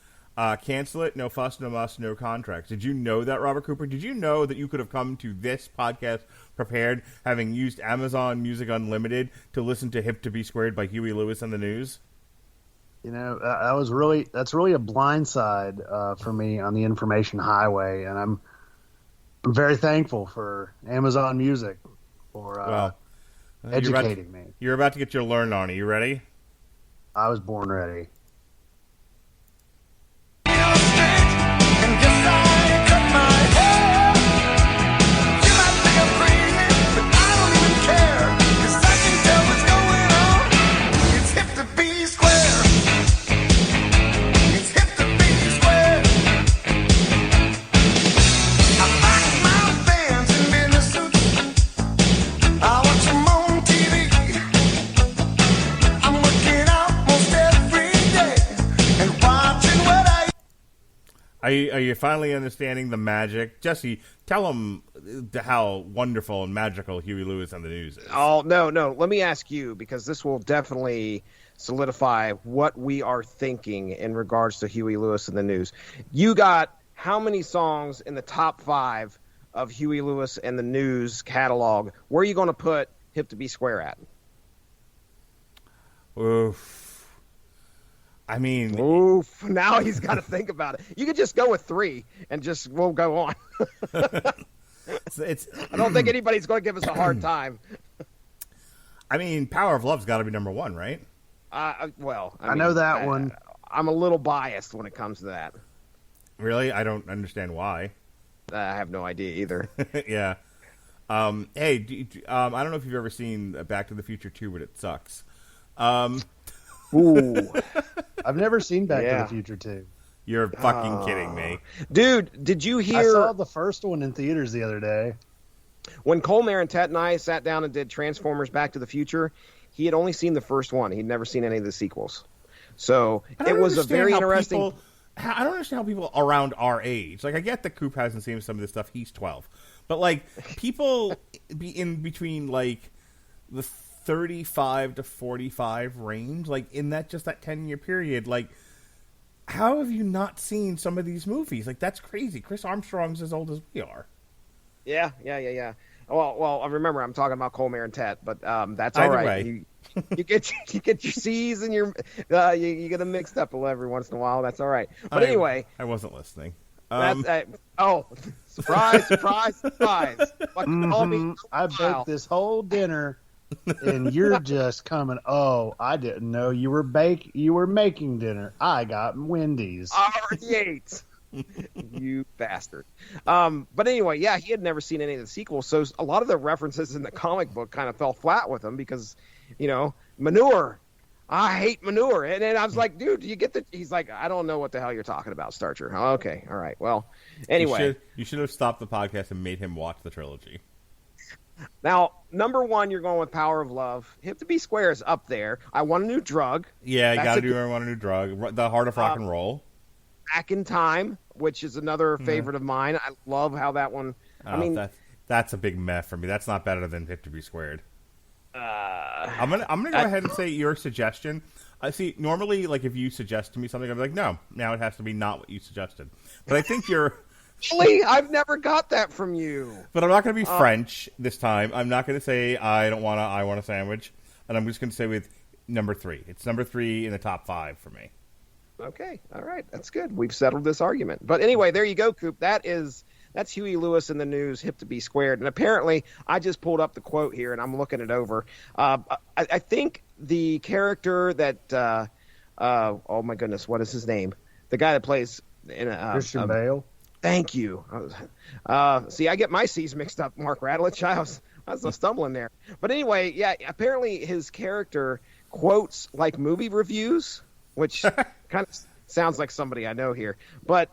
cancel it. No fuss, no muss, no contracts. Did you know that, Robert Cooper? Did you know that you could have come to this podcast prepared, having used Amazon Music Unlimited to listen to Hip to Be Squared by Huey Lewis and the News? You know, that's really a blind side for me on the information highway, and I'm very thankful for Amazon Music for educating me. You're about to get your learn on. Are you ready? I was born ready. Are you finally understanding the magic? Jesse, tell them how wonderful and magical Huey Lewis and the News is. Oh, no. Let me ask you, because this will definitely solidify what we are thinking in regards to Huey Lewis and the News. You got how many songs in the top 5 of Huey Lewis and the News catalog? Where are you going to put Hip to Be Square at? Oof. I mean... Oof. Now he's got to think about it. You could just go with 3 and we'll go on. I don't think anybody's going to give us a hard time. I mean, Power of Love's got to be number 1, right? I know that one. I'm a little biased when it comes to that. Really? I don't understand why. I have no idea either. Yeah. Hey, I don't know if you've ever seen Back to the Future 2, but it sucks. Ooh. I've never seen Back to the Future 2. You're fucking kidding me. Dude, did you hear... I saw the first one in theaters the other day. When Cole Marentet and I sat down and did Transformers Back to the Future, he had only seen the first one. He'd never seen any of the sequels. So it was a very interesting... I don't understand how people around our age... Like, I get that Coop hasn't seen some of this stuff. He's 12. But, like, people in between, like, the 35 to 45 range, like, in that 10-year period, like... How have you not seen some of these movies? Like, that's crazy. Chris Armstrong's as old as we are. Yeah. Well, I remember I'm talking about Cole Marentet, but that's all right. You get your C's and your you get them mixed up every once in a while. That's all right. But anyway, I wasn't listening. Surprise! Mm-hmm. I baked this whole dinner. And you're just coming. Oh, I didn't know you were making dinner. I got Wendy's. I already ate. You bastard. But anyway, yeah, he had never seen any of the sequels, so a lot of the references in the comic book kind of fell flat with him because, manure. I hate manure. And then I was like, dude, do you get the... He's like, I don't know what the hell you're talking about, Starcher. Okay, all right. Well, anyway. You should have stopped the podcast and made him watch the trilogy. Now, number 1, you're going with Power of Love. Hip to Be Square is up there. I Want a New Drug. Yeah, you got to do I Want a New Drug. The Heart of Rock and Roll. Back in Time, which is another favorite of mine. I love how that one... that's a big meh for me. That's not better than Hip to Be Squared. I'm gonna go ahead and say your suggestion. I see. Normally, like if you suggest to me something, I'm like, no. Now it has to be not what you suggested. But I think you're... Really? I've never got that from you. But I'm not going to be French this time. I'm not going to say I want a sandwich. And I'm just going to say with number 3. It's number 3 in the top 5 for me. Okay. All right. That's good. We've settled this argument. But anyway, there you go, Coop. That's Huey Lewis in the News, Hip to Be Squared. And apparently, I just pulled up the quote here, and I'm looking it over. I think the character that oh my goodness, what is his name? The guy that plays in Christian Bale. Thank you. See, I get my C's mixed up, Mark Radulich. I was stumbling there. But anyway, yeah, apparently his character quotes like movie reviews, which kind of sounds like somebody I know here. But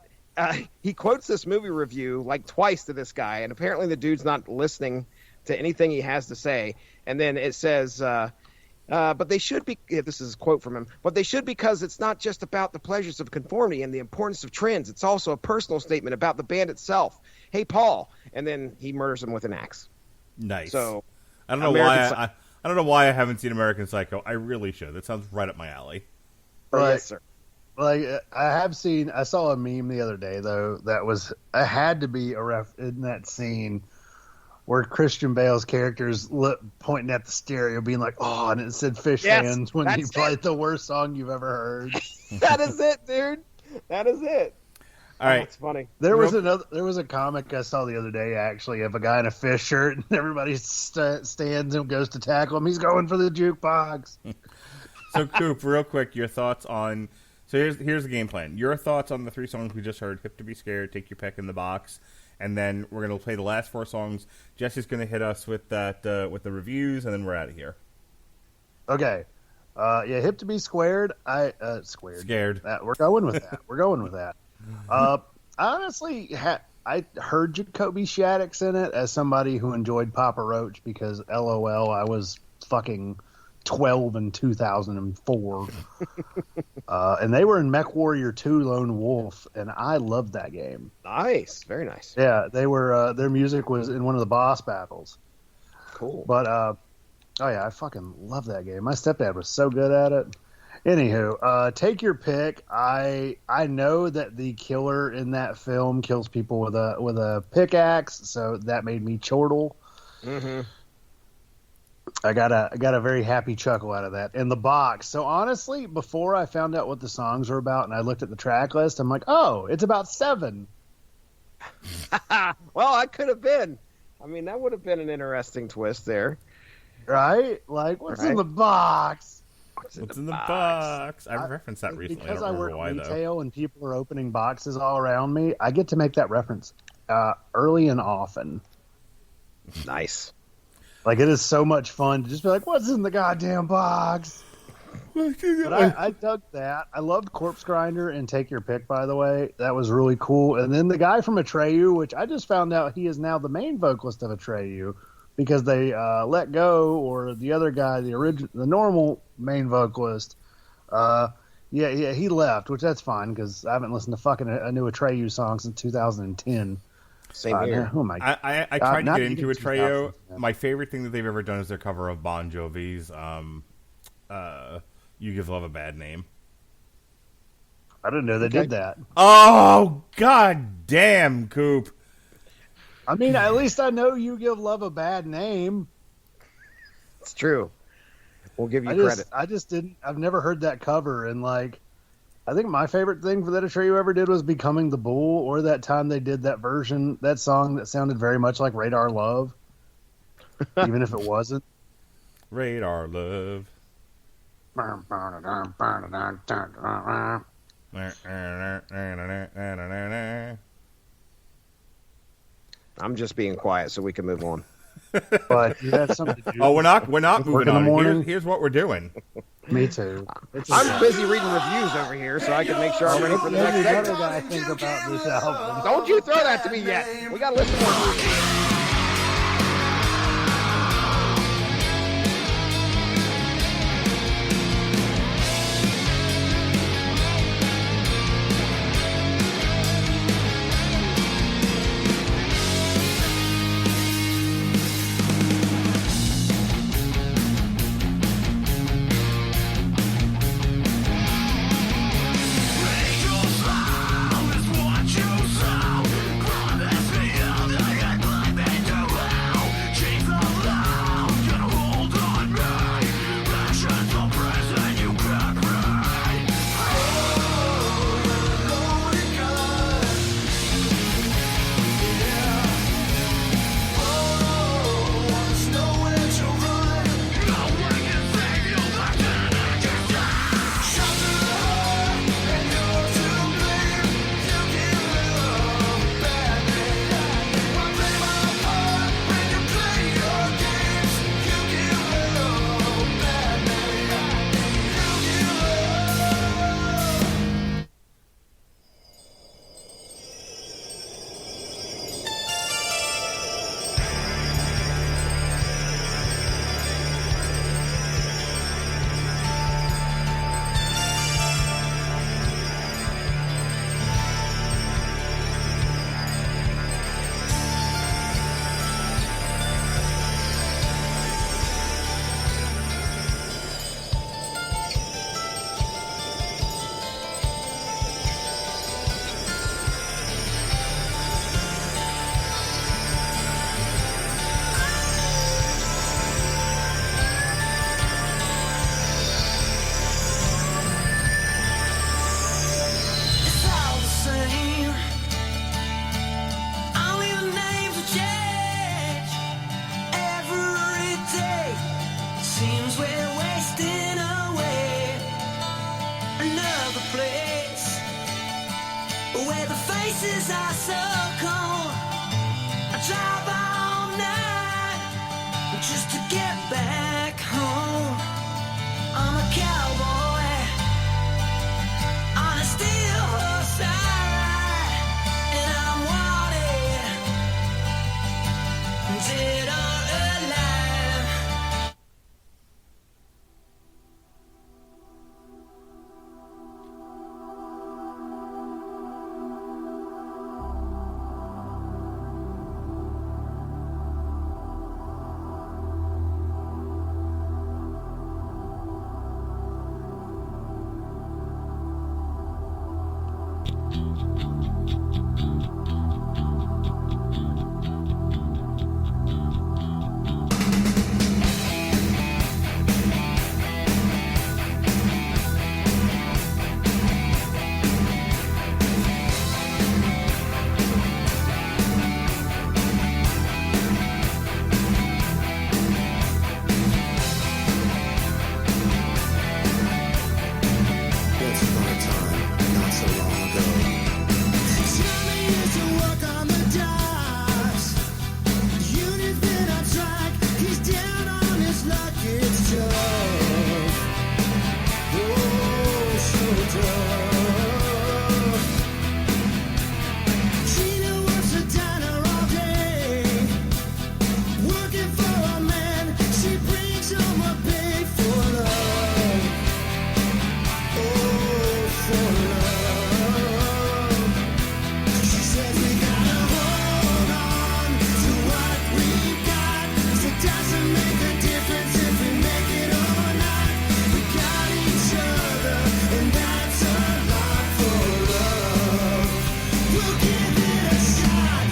he quotes this movie review like twice to this guy, and apparently the dude's not listening to anything he has to say. And then it says, but they should be, this is a quote from him, but they should because it's not just about the pleasures of conformity and the importance of trends. It's also a personal statement about the band itself. Hey, Paul. And then he murders him with an axe. Nice. So I don't know why I don't know why I haven't seen American Psycho. I really should. That sounds right up my alley. Yes, sir. Like I saw a meme the other day though that had to be a ref in that scene where Christian Bale's character's pointing at the stereo, being like, "Oh," and it said "Fish Hands" when he played the worst song you've ever heard. That is it, dude. That is it. All right, it's funny. There was a comic I saw the other day actually of a guy in a fish shirt, and everybody stands and goes to tackle him. He's going for the jukebox. So, Coop, real quick, your thoughts on. So here's the game plan. Your thoughts on the 3 songs we just heard: "Hip to Be Scared," "Take Your Peck in the Box," and then we're gonna play the last 4 songs. Jesse's gonna hit us with that with the reviews, and then we're out of here. Okay. Yeah, "Hip to Be Squared." Scared. We're going with that. I honestly I heard Jacoby Shaddix in it as somebody who enjoyed Papa Roach because LOL, I was fucking 12 in 2004. And they were in Mech Warrior 2 Lone Wolf, and I loved that game. Nice. Very nice. Yeah, they were their music was in one of the boss battles. Cool. But oh yeah, I fucking love that game. My stepdad was so good at it. Anywho, take your pick. I know that the killer in that film kills people with a pickaxe, so that made me chortle. Mm-hmm. I got a very happy chuckle out of that. In the box. So honestly, before I found out what the songs were about and I looked at the track list, I'm like, oh, it's about 7. Well, I could have been. I mean, that would have been an interesting twist there. Right? Like, what's in the box? What's in the box? I referenced that recently. Because I I don't work remember why, retail and people are opening boxes all around me, I get to make that reference early and often. Nice. Like, it is so much fun to just be like, what's in the goddamn box? But I dug that. I loved Corpsegrinder and Take Your Pick, by the way. That was really cool. And then the guy from Atreyu, which I just found out he is now the main vocalist of Atreyu because they let go, or the other guy, the normal main vocalist, he left, which that's fine because I haven't listened to fucking a new Atreyu song since 2010. Same here. Oh my God. I tried to get into even Atreyu. 2000, My favorite thing that they've ever done is their cover of Bon Jovi's "You Give Love a Bad Name." I didn't know they did that. Oh, god damn, Coop. I mean, at least I know You Give Love a Bad Name. It's true. We'll give you credit. I just didn't. I've never heard that cover, and like, I think my favorite thing that Atreyu ever did was Becoming the Bull, or that time they did that version, that song that sounded very much like Radar Love, even if it wasn't. Radar Love. I'm just being quiet so we can move on. But you had something to do. Oh, we're not moving in the morning? on. Here's what we're doing. Me too. I'm busy reading reviews over here so I can make sure I'm ready for the next Every segment. guy think about this album. Don't you throw that to me yet. We got to listen to more music. Angels, what you saw, promise me all the the place where the faces are so cold. I drive all night just to get back home. I'm a cowboy on a steel horse ride, and I'm wanted, dead or alive. Once upon a time, not so long ago. Johnny used to work on the docks. Unit been on track. He's down on his luck. It's tough. Oh, so tough. Gina works a diner all day, working for a man. She brings home a pay for love. Oh, for love. She says we gotta hold on to what we got. 'Cause it doesn't make a difference if we make it or not. We got each other, and that's a lot for love. We'll give it a shot.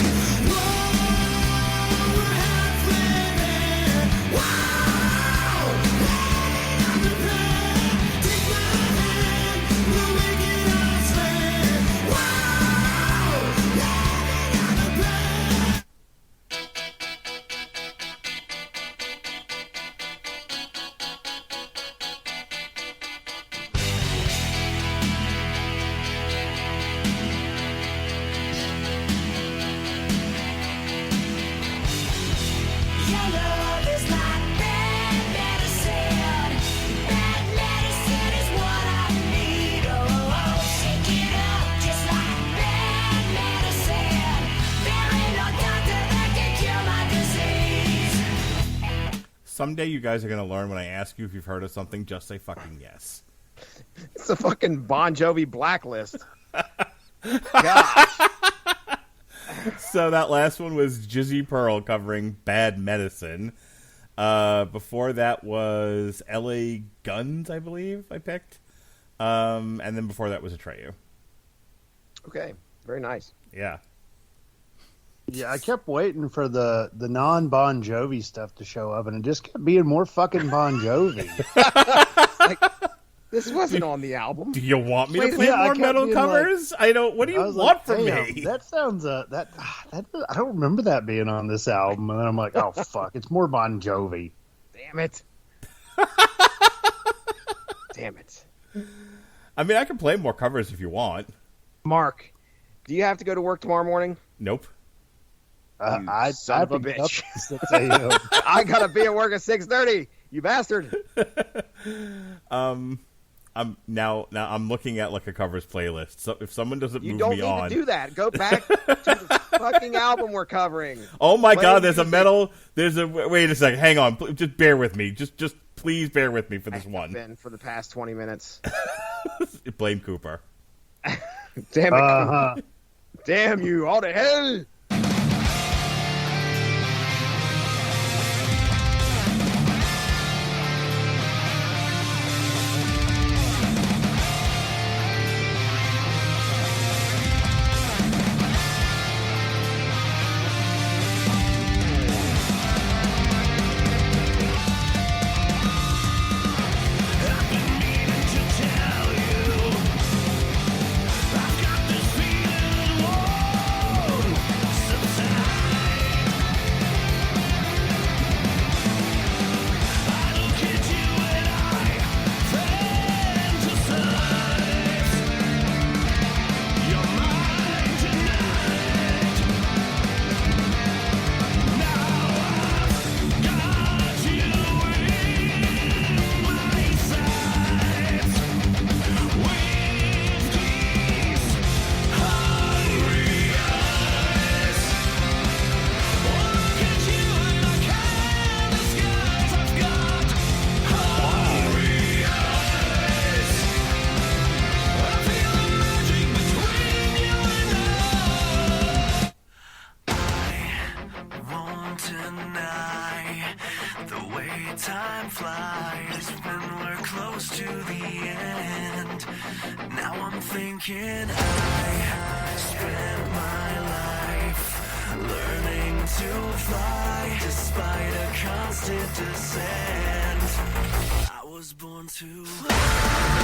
Whoa, we're halfway there. Wow, hey, I'm prepared. Take my hand, we'll make it all swear. Wow, living on the bed. Your love is like bad medicine. Bad medicine is what I need. Oh, shake it up just like bad medicine. There ain't no doctor that can cure my disease. Someday you guys are going to learn when I ask you if you've heard of something, just say fucking yes. It's a fucking Bon Jovi blacklist. God. So that last one was Jizzy Pearl covering Bad Medicine. Before that was L.A. Guns, I believe I picked. And then before that was Atreyu. Okay, very nice. Yeah. Yeah, I kept waiting for the non-Bon Jovi stuff to show up, and it just kept being more fucking Bon Jovi. This wasn't on the album. Do you want me to Wait, play yeah, I more kept metal being like- covers? I don't. What do you I was want like, from damn, me? that sounds that I don't remember that being on this album, and then I'm like, oh fuck, it's more Bon Jovi. Damn it. Damn it. I mean, I can play more covers if you want. Mark, do you have to go to work tomorrow morning? Nope. You I son of a have to get up bitch. at 6 a.m. I gotta be at work at 6:30. You bastard. I'm looking at like a covers playlist. So if someone doesn't You move don't me need on, to do that. Go back to the fucking album we're covering. oh my Play god, there's a music. metal. There's a wait a second. Hang on, just bear with me. Just please bear with me for this one. Been for the past 20 minutes. Blame Cooper. Damn it. Uh-huh. Damn you. All to hell. I've got this feeling, whoa. thinking I spent my life learning to fly despite a constant descent. I was born to fly.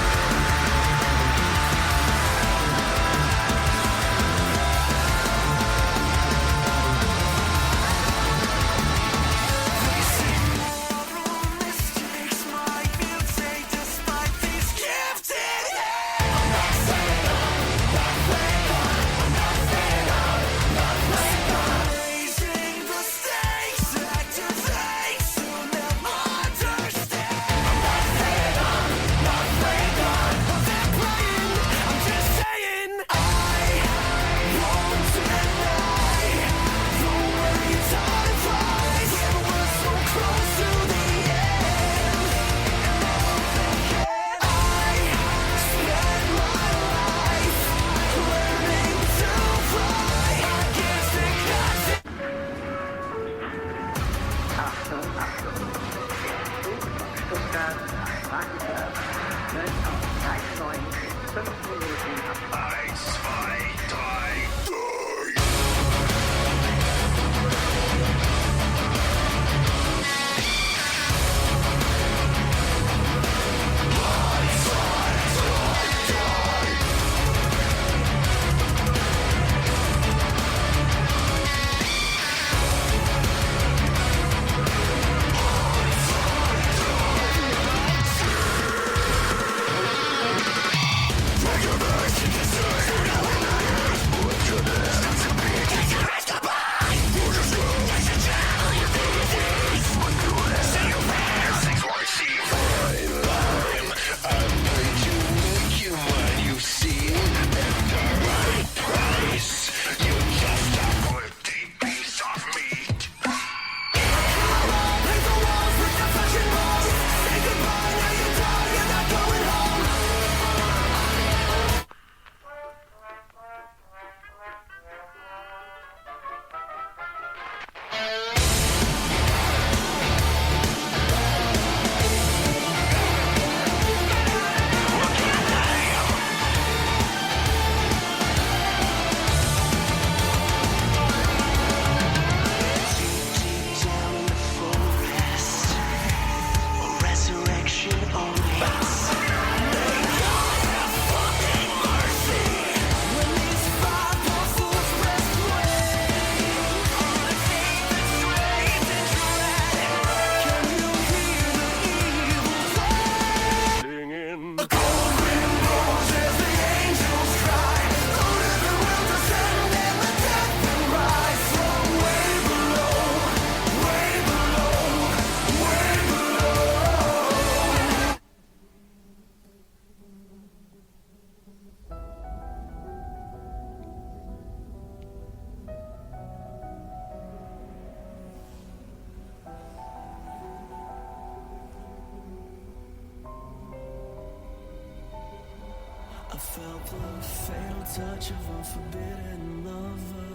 felt the fatal touch of a forbidden lover.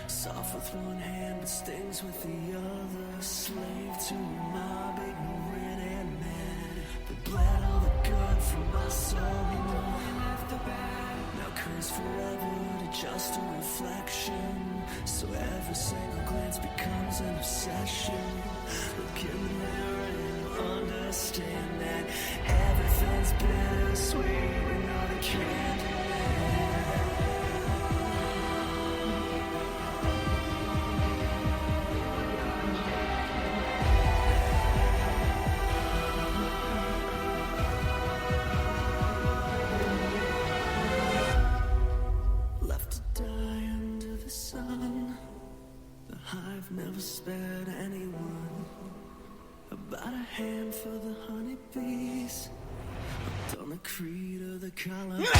Soft with one hand but stings with the other. Slave to a mob, ignorant and mad. They bled all the good from my soul. Left the bad. Now cursed forever to just a reflection. So every single glance becomes an obsession. Look in the mirror and understand that everything's bittersweet. We know they can't do never spared anyone. About a hand for the honeybees. Hooked on the creed of the color. Cry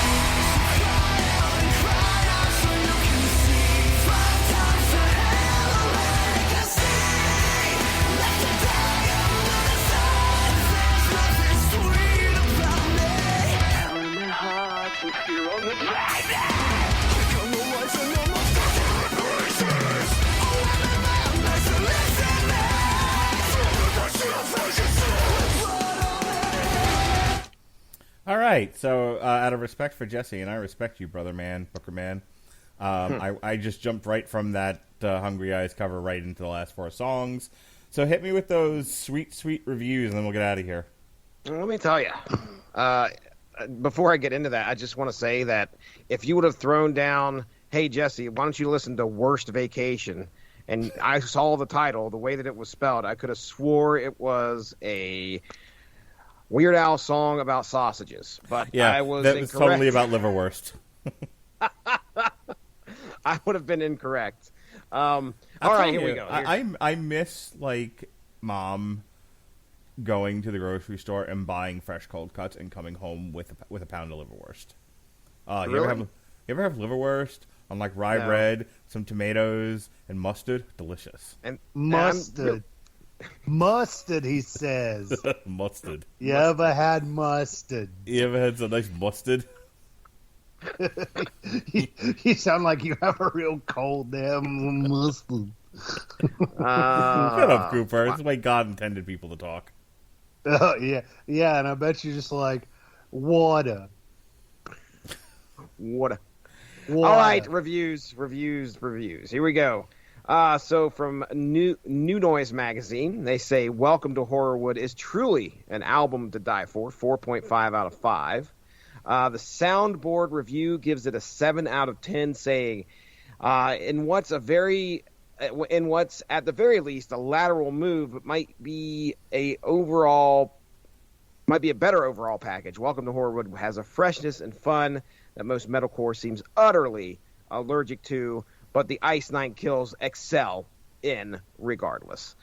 out so you can see. 5 times the hell of legacy. Left to die under the sun. There's nothing sweet about me. Hell in their hearts and fear on the baby. Look on the lights and no more fucking voices. All right, so out of respect for Jesse, and I respect you, brother man, Booker man, I just jumped right from that Hungry Eyes cover right into the last 4 songs. So hit me with those sweet, sweet reviews, and then we'll get out of here. Let me tell you, before I get into that, I just want to say that if you would have thrown down, hey, Jesse, why don't you listen to Worst Vacation? And I saw the title, the way that it was spelled, I could have swore it was a Weird Al song about sausages. But Yeah, I was that incorrect. was totally about liverwurst. I would have been incorrect. All I'll right, tell here we you, go. I miss, like, Mom going to the grocery store and buying fresh cold cuts and coming home with a pound of liverwurst. You ever have liverwurst on, like, rye bread, some tomatoes, and mustard? Delicious. And Mustard. Mustard, he says. Mustard. You ever had mustard? You ever had some nice mustard? You sound like you have a real cold there. Mustard. Shut up, Cooper. This is the way God intended people to talk. Oh, yeah. Yeah, and I bet you just like water. What? All right, reviews. Here we go. So from New Noise magazine, they say, "Welcome to Horrorwood is truly an album to die for." 4.5 out of 5. The Soundboard review gives it a 7 out of 10, saying, "In what's at the very least a lateral move, it might be a better overall package. Welcome to Horrorwood has a freshness and fun that most metalcore seems utterly allergic to, but the Ice Nine Kills excel in regardless."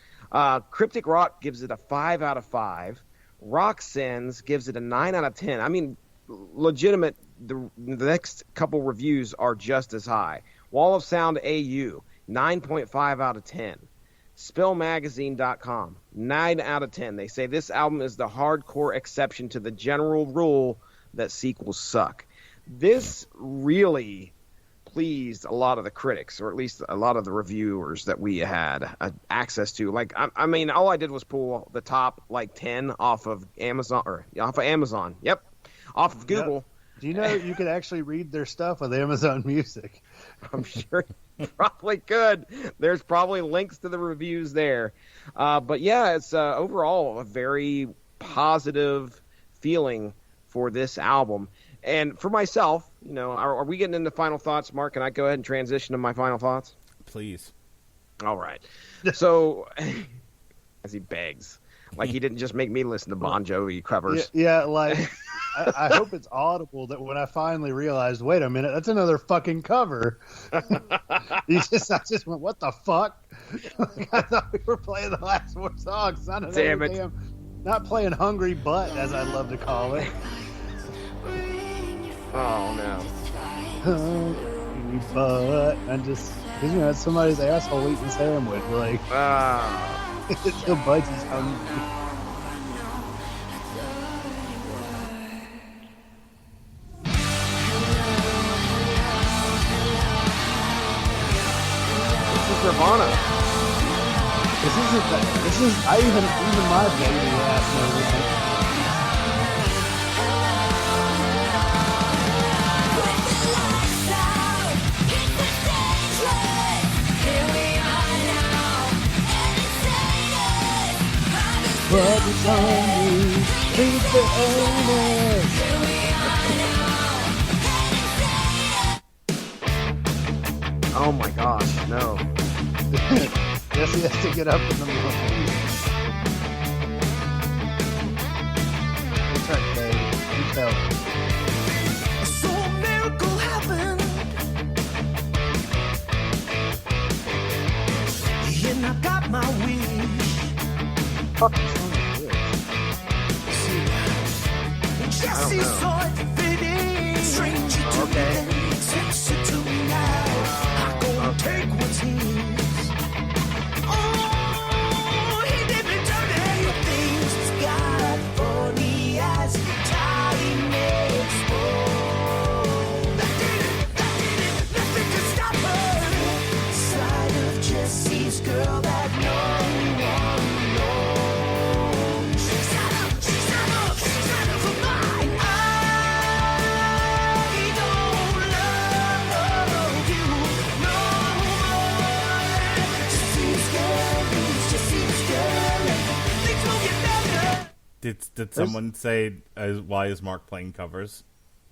Cryptic Rot gives it a 5 out of 5. Rock Sins gives it a 9 out of 10. I mean, legitimate, the next couple reviews are just as high. Wall of Sound AU, 9.5 out of 10. Spillmagazine.com, 9 out of 10. They say this album is the hardcore exception to the general rule that sequels suck. This really pleased a lot of the critics, or at least a lot of the reviewers that we had access to. Like, I mean, all I did was pull the top, like, 10 off of Amazon. Yep. Off of Google. Yep. Do you know you could actually read their stuff with Amazon Music? I'm sure you probably could. There's probably links to the reviews there. But yeah, it's overall a very positive feeling for this album. And for myself, you know, are we getting into final thoughts, Mark? Can I go ahead and transition to my final thoughts? Please. All right. So, as he begs. Like he didn't just make me listen to Bon Jovi covers. Yeah, like, I hope it's audible that when I finally realized, wait a minute, that's another fucking cover. I just went, what the fuck? Like, I thought we were playing the last 4 songs. Damn it. Not playing Hungry Butt, as I love to call it. Oh, no. Hungry Butt. And just, because, you know, it's somebody's asshole eating sandwich. Like, the budgie's hungry. Nirvana. This is even my baby ass knows it. But it's on you, it's the onus. Oh my gosh, no. Yes, he has to get up in the morning. It's right, baby. You tell me. So a miracle happened, and I got my wish. Fucking song is this? Jesse saw it fitting. Stranger to me, then he takes it to me now. I go and take what's his. Oh, he did me dirty. Things he's got funny as time exposed. That did it, nothing could stop her. Side of Jesse's girl that no one knows. Did someone say, why is Mark playing covers?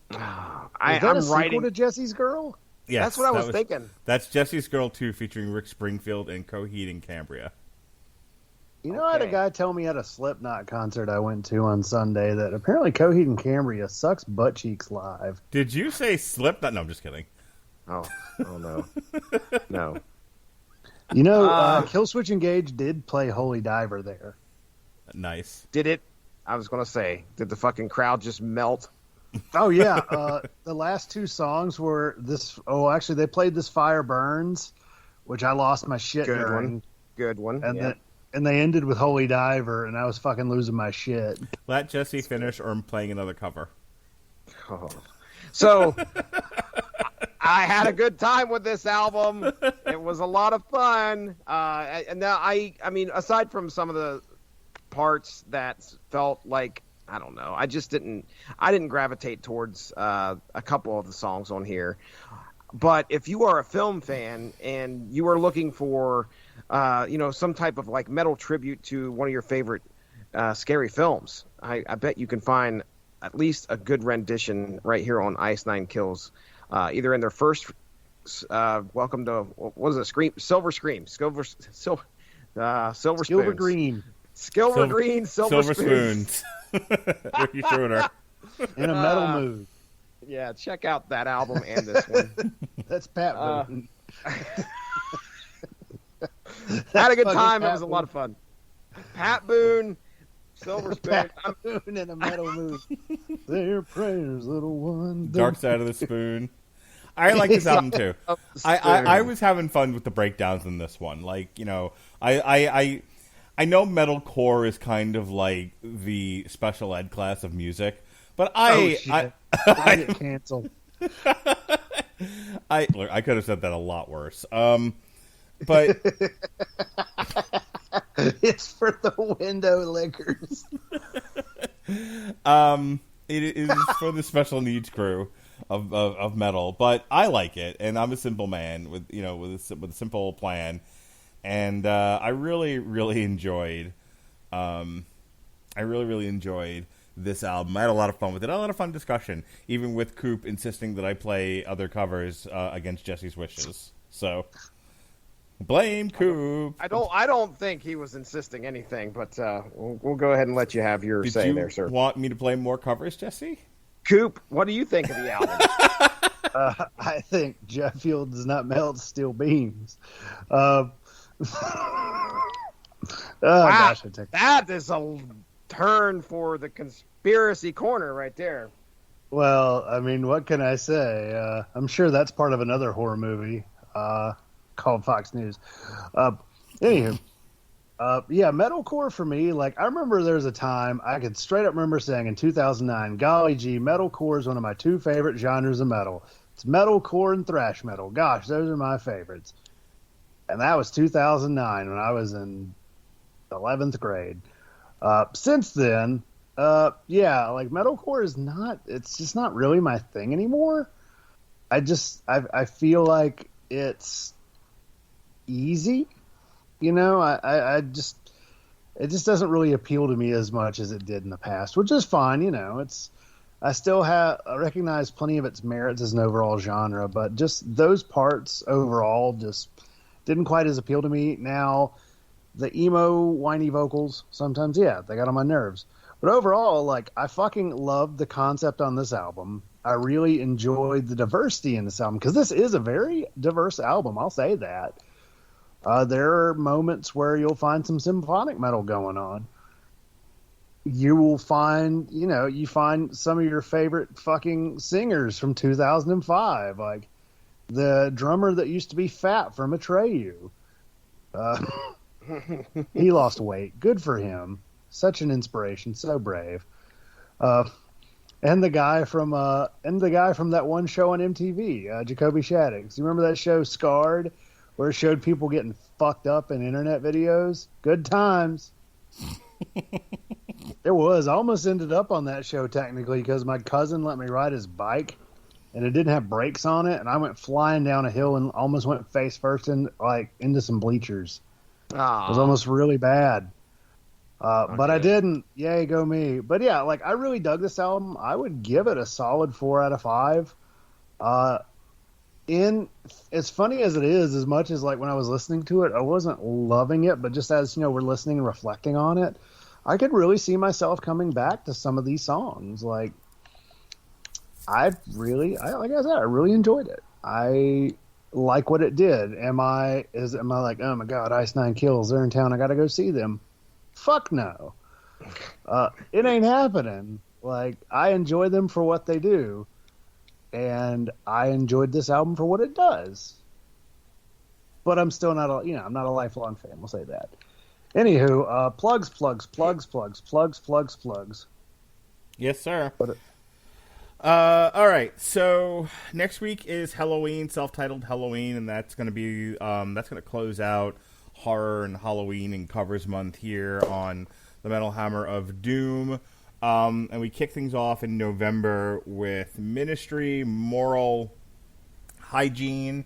Is that I'm a sequel writing. to Jesse's Girl? Yes, That's what I was thinking. That's Jesse's Girl 2 featuring Rick Springfield and Coheed and Cambria. You know, I had a guy tell me at a Slipknot concert I went to on Sunday that apparently Coheed and Cambria sucks butt cheeks live. Did you say Slipknot? No, I'm just kidding. Oh no. No. You know, Killswitch Engage did play Holy Diver there. Nice. Did it? I was going to say, did the fucking crowd just melt? Oh, yeah. The last two songs were this. Oh, actually, they played This Fire Burns, which I lost my shit Good during. one. Good one. And and they ended with Holy Diver, and I was fucking losing my shit. Let Jesse finish, or I'm playing another cover. Oh. So, I had a good time with this album. It was a lot of fun. And now I mean, aside from some of the parts that felt like, I don't know, I didn't gravitate towards a couple of the songs on here. But if you are a film fan and you are looking for, some type of like metal tribute to one of your favorite scary films, I bet you can find at least a good rendition right here on Ice Nine Kills, either in their first Welcome to, what was it, Silver Scream, Silver Spoons. Green. Silver Spoons. Ricky Schroeder. In a metal mood. Yeah, check out that album and this one. That's Pat Boone. Had a good time. It was a lot of fun. Pat Boone, Silver Spoon. Pat Boone in a metal mood. Their prayers, little one. Dark Side of the Spoon. I like this album too. I was having fun with the breakdowns in this one. Like, you know, I know metalcore is kind of like the special ed class of music, but I get canceled. I could have said that a lot worse. But it's for the window lickers. It is for the special needs crew of metal, but I like it, and I'm a simple man with a simple plan, and I really enjoyed. I really enjoyed this album. I had a lot of fun with it. I had a lot of fun discussion, even with Coop insisting that I play other covers against Jesse's wishes. So, blame Coop. I don't think he was insisting anything, but we'll go ahead and let you have your say there, sir. Did you want me to play more covers, Jesse? Coop, what do you think of the album? I think Jet Fuel does not melt steel beams. Wow, gosh, that is a turn for the conspiracy corner right there. Well, I mean, what can I say? I'm sure that's part of another horror movie called Fox News. Anywho, yeah, metalcore for me, like, I remember there was a time I could straight up remember saying in 2009, golly gee, metalcore is one of my two favorite genres of metal. It's metalcore and thrash metal. Gosh, those are my favorites. And that was 2009 when I was in 11th grade. Since then, yeah, like metalcore is not, it's just not really my thing anymore. I feel like it's easy, you know, it just doesn't really appeal to me as much as it did in the past, which is fine. You know, I recognize plenty of its merits as an overall genre, but just those parts overall just didn't quite as appeal to me. Now, the emo, whiny vocals, sometimes, yeah, they got on my nerves. But overall, like, I fucking loved the concept on this album. I really enjoyed the diversity in this album, because this is a very diverse album, I'll say that. There are moments where you'll find some symphonic metal going on. You will find, you find some of your favorite fucking singers from 2005, like the drummer that used to be fat from Atreyu. He lost weight. Good for him. Such an inspiration. So brave. And the guy from that one show on MTV, Jacoby Shaddix. You remember that show Scarred, where it showed people getting fucked up in internet videos? Good times. It was. I almost ended up on that show technically because my cousin let me ride his bike, and it didn't have brakes on it, and I went flying down a hill and almost went face first into some bleachers. It was almost really bad. But I didn't. Yay, go me. But yeah, like I really dug this album. I would give it a solid 4 out of 5. In as funny as it is, as much as like when I was listening to it, I wasn't loving it. But just as we're listening and reflecting on it, I could really see myself coming back to some of these songs. Like like I said, I really enjoyed it. I like what it did. Am I like, oh my god, Ice Nine Kills, they're in town, I gotta go see them? Fuck no. It ain't happening. Like, I enjoy them for what they do, and I enjoyed this album for what it does. But I'm still not I'm not a lifelong fan, we'll say that. Anywho, plugs. Yes, sir. All right, so next week is Halloween, self-titled Halloween, and that's going to be that's going to close out horror and Halloween and covers month here on the Metal Hammer of Doom. And we kick things off in November with Ministry, Moral Hygiene.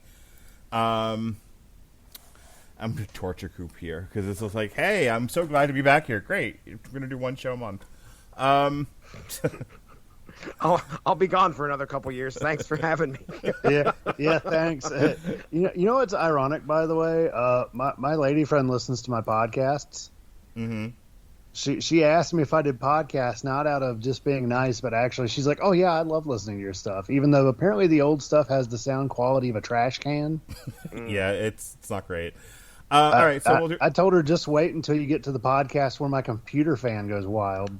I'm the torture coop here because it's just like, hey, I'm so glad to be back here. Great, we're going to do one show a month. I'll be gone for another couple years. Thanks for having me. yeah, thanks. You know what's ironic, by the way? My lady friend listens to my podcasts. Mm-hmm. She asked me if I did podcasts, not out of just being nice, but actually she's like, oh yeah, I love listening to your stuff, even though apparently the old stuff has the sound quality of a trash can. Yeah, it's not great. All right, so I told her just wait until you get to the podcast where my computer fan goes wild.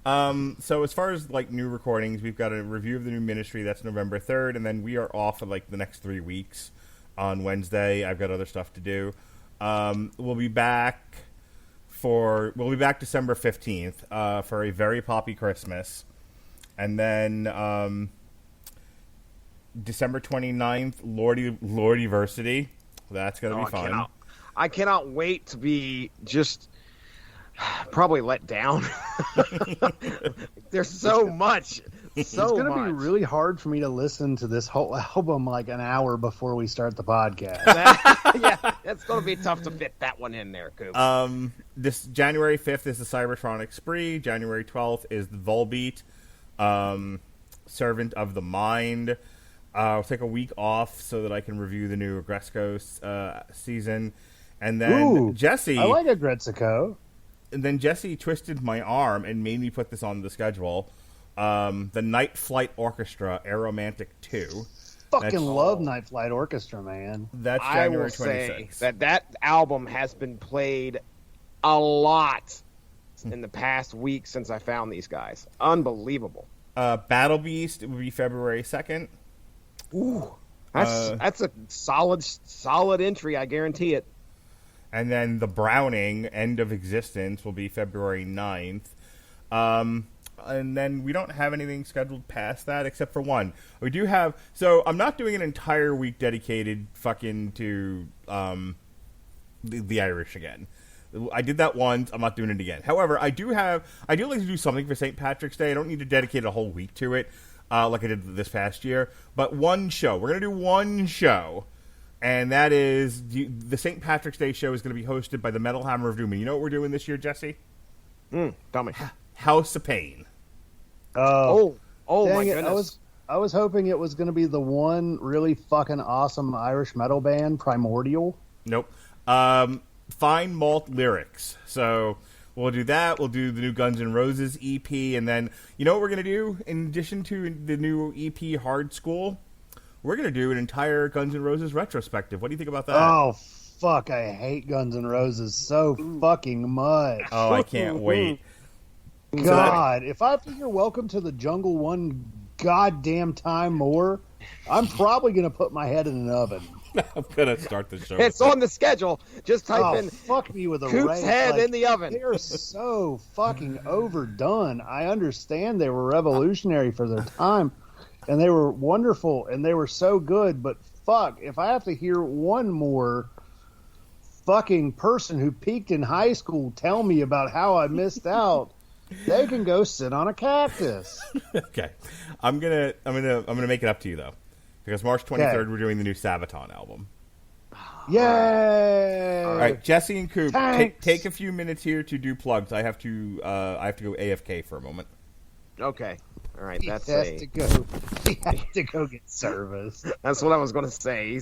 So as far as like new recordings, we've got a review of the new Ministry. That's November 3rd, and then we are off for like the next 3 weeks. On Wednesday, I've got other stuff to do. We'll be back December 15th for a very poppy Christmas, and then December 29th, Lordiversity. That's gonna be fun. I cannot wait to be just. Probably let down. There's so much. It's going to be really hard for me to listen to this whole album like an hour before we start the podcast. Yeah, it's going to be tough to fit that one in there, Coop. This January 5th is the Cybertronic Spree. January 12th is the Volbeat, Servant of the Mind. I'll take a week off so that I can review the new Agresco season. And then Jesse... I like Agresco. And then Jesse twisted my arm and made me put this on the schedule. The Night Flight Orchestra, Aromantic 2. Fucking love Night Flight Orchestra, man. That's January 26th. That album has been played a lot in the past week since I found these guys. Unbelievable. Battle Beast will be February 2nd. Ooh, that's a solid entry, I guarantee it. And then the Browning, End of Existence, will be February 9th. And then we don't have anything scheduled past that except for one. We do have... So I'm not doing an entire week dedicated fucking to the Irish again. I did that once. I'm not doing it again. However, I do like to do something for St. Patrick's Day. I don't need to dedicate a whole week to it like I did this past year. But one show. We're going to do one show. And that is the St. Patrick's Day show is going to be hosted by the Metal Hammer of Doom. And you know what we're doing this year, Jesse? Tell me. House of Pain. Oh my it. goodness. I was hoping it was going to be the one really fucking awesome Irish metal band, Primordial. Nope. Fine Malt Lyrics. So we'll do that. We'll do the new Guns N' Roses EP. And then, you know what we're going to do in addition to the new EP, Hard School? We're going to do an entire Guns N' Roses retrospective. What do you think about that? Oh, fuck. I hate Guns N' Roses so fucking much. Oh, I can't wait. God, if I have to hear Welcome to the Jungle one goddamn time more, I'm probably going to put my head in an oven. I'm going to start the show. It's on the schedule. Just type in fuck me with a Coop's head in the oven. They're so fucking overdone. I understand they were revolutionary for their time. And they were wonderful, and they were so good, but fuck, if I have to hear one more fucking person who peaked in high school tell me about how I missed out, they can go sit on a cactus. Okay. I'm gonna make it up to you, though. Because March 23rd, we're doing the new Sabaton album. Yay! All right, Jesse and Coop, Thanks. take a few minutes here to do plugs. I have to go AFK for a moment. Okay. All right. He That's has to go. He has to go get service. That's what I was going to say.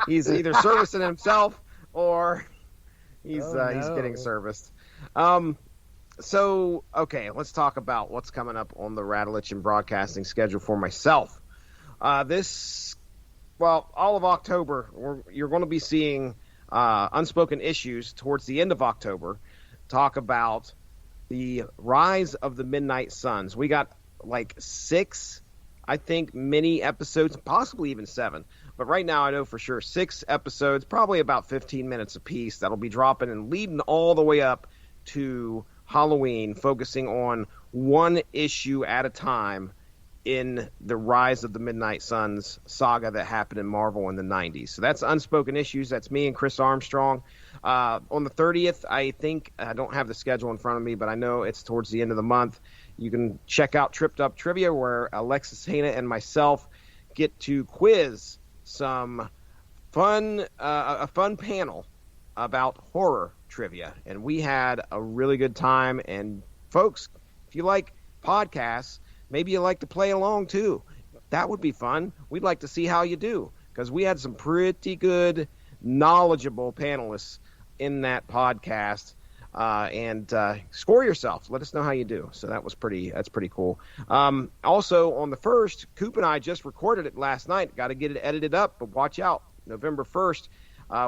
He's either servicing himself or he's getting serviced. So okay, let's talk about what's coming up on the Radulich and Broadcasting schedule for myself. All of October, you're going to be seeing Unspoken Issues towards the end of October. Talk about the rise of the Midnight Suns. We got like 6, I think, mini episodes, possibly even 7. But right now I know for sure 6 episodes, probably about 15 minutes apiece, that'll be dropping and leading all the way up to Halloween, focusing on one issue at a time in the Rise of the Midnight Suns saga that happened in Marvel in the 90s. So that's Unspoken Issues. That's me and Chris Armstrong. On the 30th, I think, I don't have the schedule in front of me, but I know it's towards the end of the month. You can check out Tripped Up Trivia, where Alexis Hana and myself get to quiz some a fun panel about horror trivia. And we had a really good time. And folks, if you like podcasts, maybe you like to play along too. That would be fun. We'd like to see how you do, because we had some pretty good, knowledgeable panelists in that podcast. And score yourself. Let us know how you do. So that's pretty cool. Also on the 1st, Coop and I just recorded it last night. Got to get it edited up, but watch out. November 1st,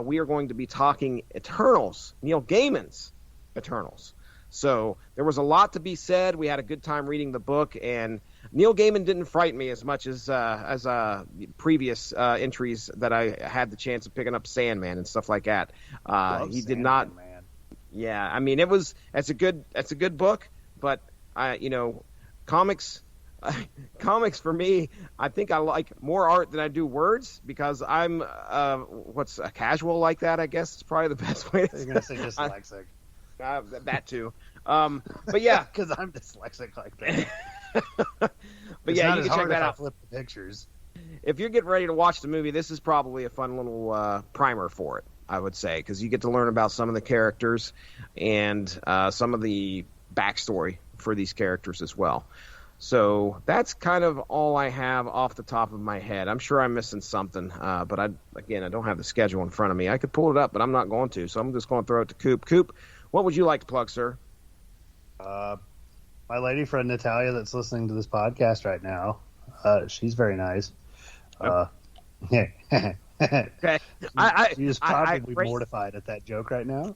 we are going to be talking Eternals, Neil Gaiman's Eternals. So there was a lot to be said. We had a good time reading the book, and Neil Gaiman didn't frighten me as much as previous entries that I had the chance of picking up, Sandman and stuff like that. He did not. Man. Yeah, I mean, it's a good book, but comics for me, I think I like more art than I do words, because I'm a casual like that, I guess is probably the best way to You're gonna say dyslexic. That too. But yeah, because I'm dyslexic like that. But yeah, you can check that out. Flip the pictures. If you're getting ready to watch the movie, this is probably a fun little primer for it, I would say, because you get to learn about some of the characters and some of the backstory for these characters as well. So that's kind of all I have off the top of my head. I'm sure I'm missing something, but I don't have the schedule in front of me. I could pull it up, but I'm not going to, so I'm just going to throw it to Coop. Coop, what would you like to plug, sir? My lady friend Natalia that's listening to this podcast right now. She's very nice. Okay. She is probably mortified at that joke right now.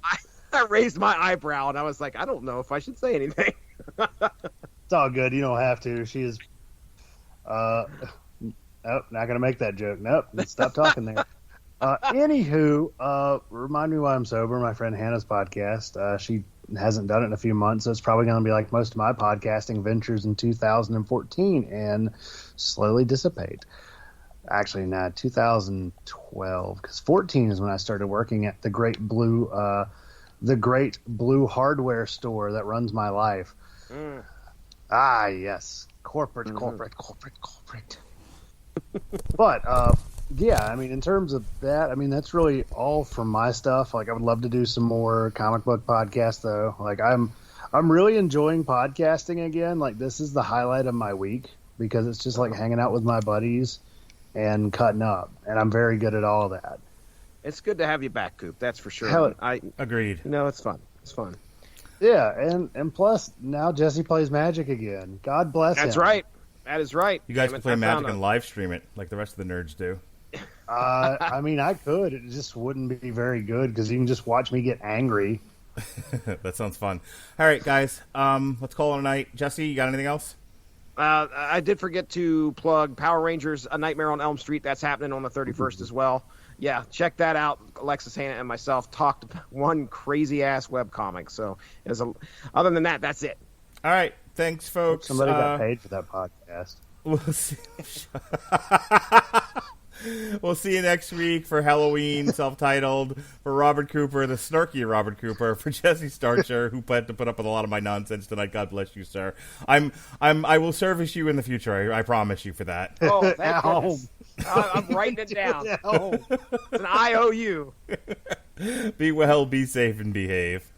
I raised my eyebrow, and I was like, I don't know if I should say anything. It's all good. You don't have to. She is. Nope, not gonna make that joke. Nope, stop talking there. Anywho, remind me why I'm sober. My friend Hannah's podcast. She hasn't done it in a few months, so it's probably going to be like most of my podcasting ventures in 2014 and slowly dissipate. Actually, not 2012, because 14 is when I started working at the Great Blue hardware store that runs my life. Ah, yes, corporate. But yeah, I mean, in terms of that, I mean, that's really all from my stuff. Like, I would love to do some more comic book podcasts, though. Like, I'm really enjoying podcasting again. Like, this is the highlight of my week, because it's just like hanging out with my buddies and cutting up, and I'm very good at all that. It's good to have you back, Coop. That's for sure. Hell, I Agreed. it's fun. It's fun. Yeah, and plus now Jesse plays Magic again. God bless him. That's right. That is right. You guys Damn can it, play I Magic found and live stream it like the rest of the nerds do. I mean, I could. It just wouldn't be very good, because you can just watch me get angry. That sounds fun. All right, guys. Let's call it a night. Jesse, you got anything else? I did forget to plug Power Rangers: A Nightmare on Elm Street. That's happening on the 31st as well. Yeah, check that out. Alexis Hannah and myself talked one crazy-ass webcomic. So, other than that, that's it. All right. Thanks, folks. Somebody got paid for that podcast. We'll see. We'll see you next week for Halloween, self-titled. For Robert Cooper, the snarky Robert Cooper. For Jesse Starcher, who had to put up with a lot of my nonsense tonight. God bless you, sir. I will service you in the future. I promise you for that. Oh, thank goodness. I'm writing it down. Oh. It's an IOU. Be well, be safe, and behave.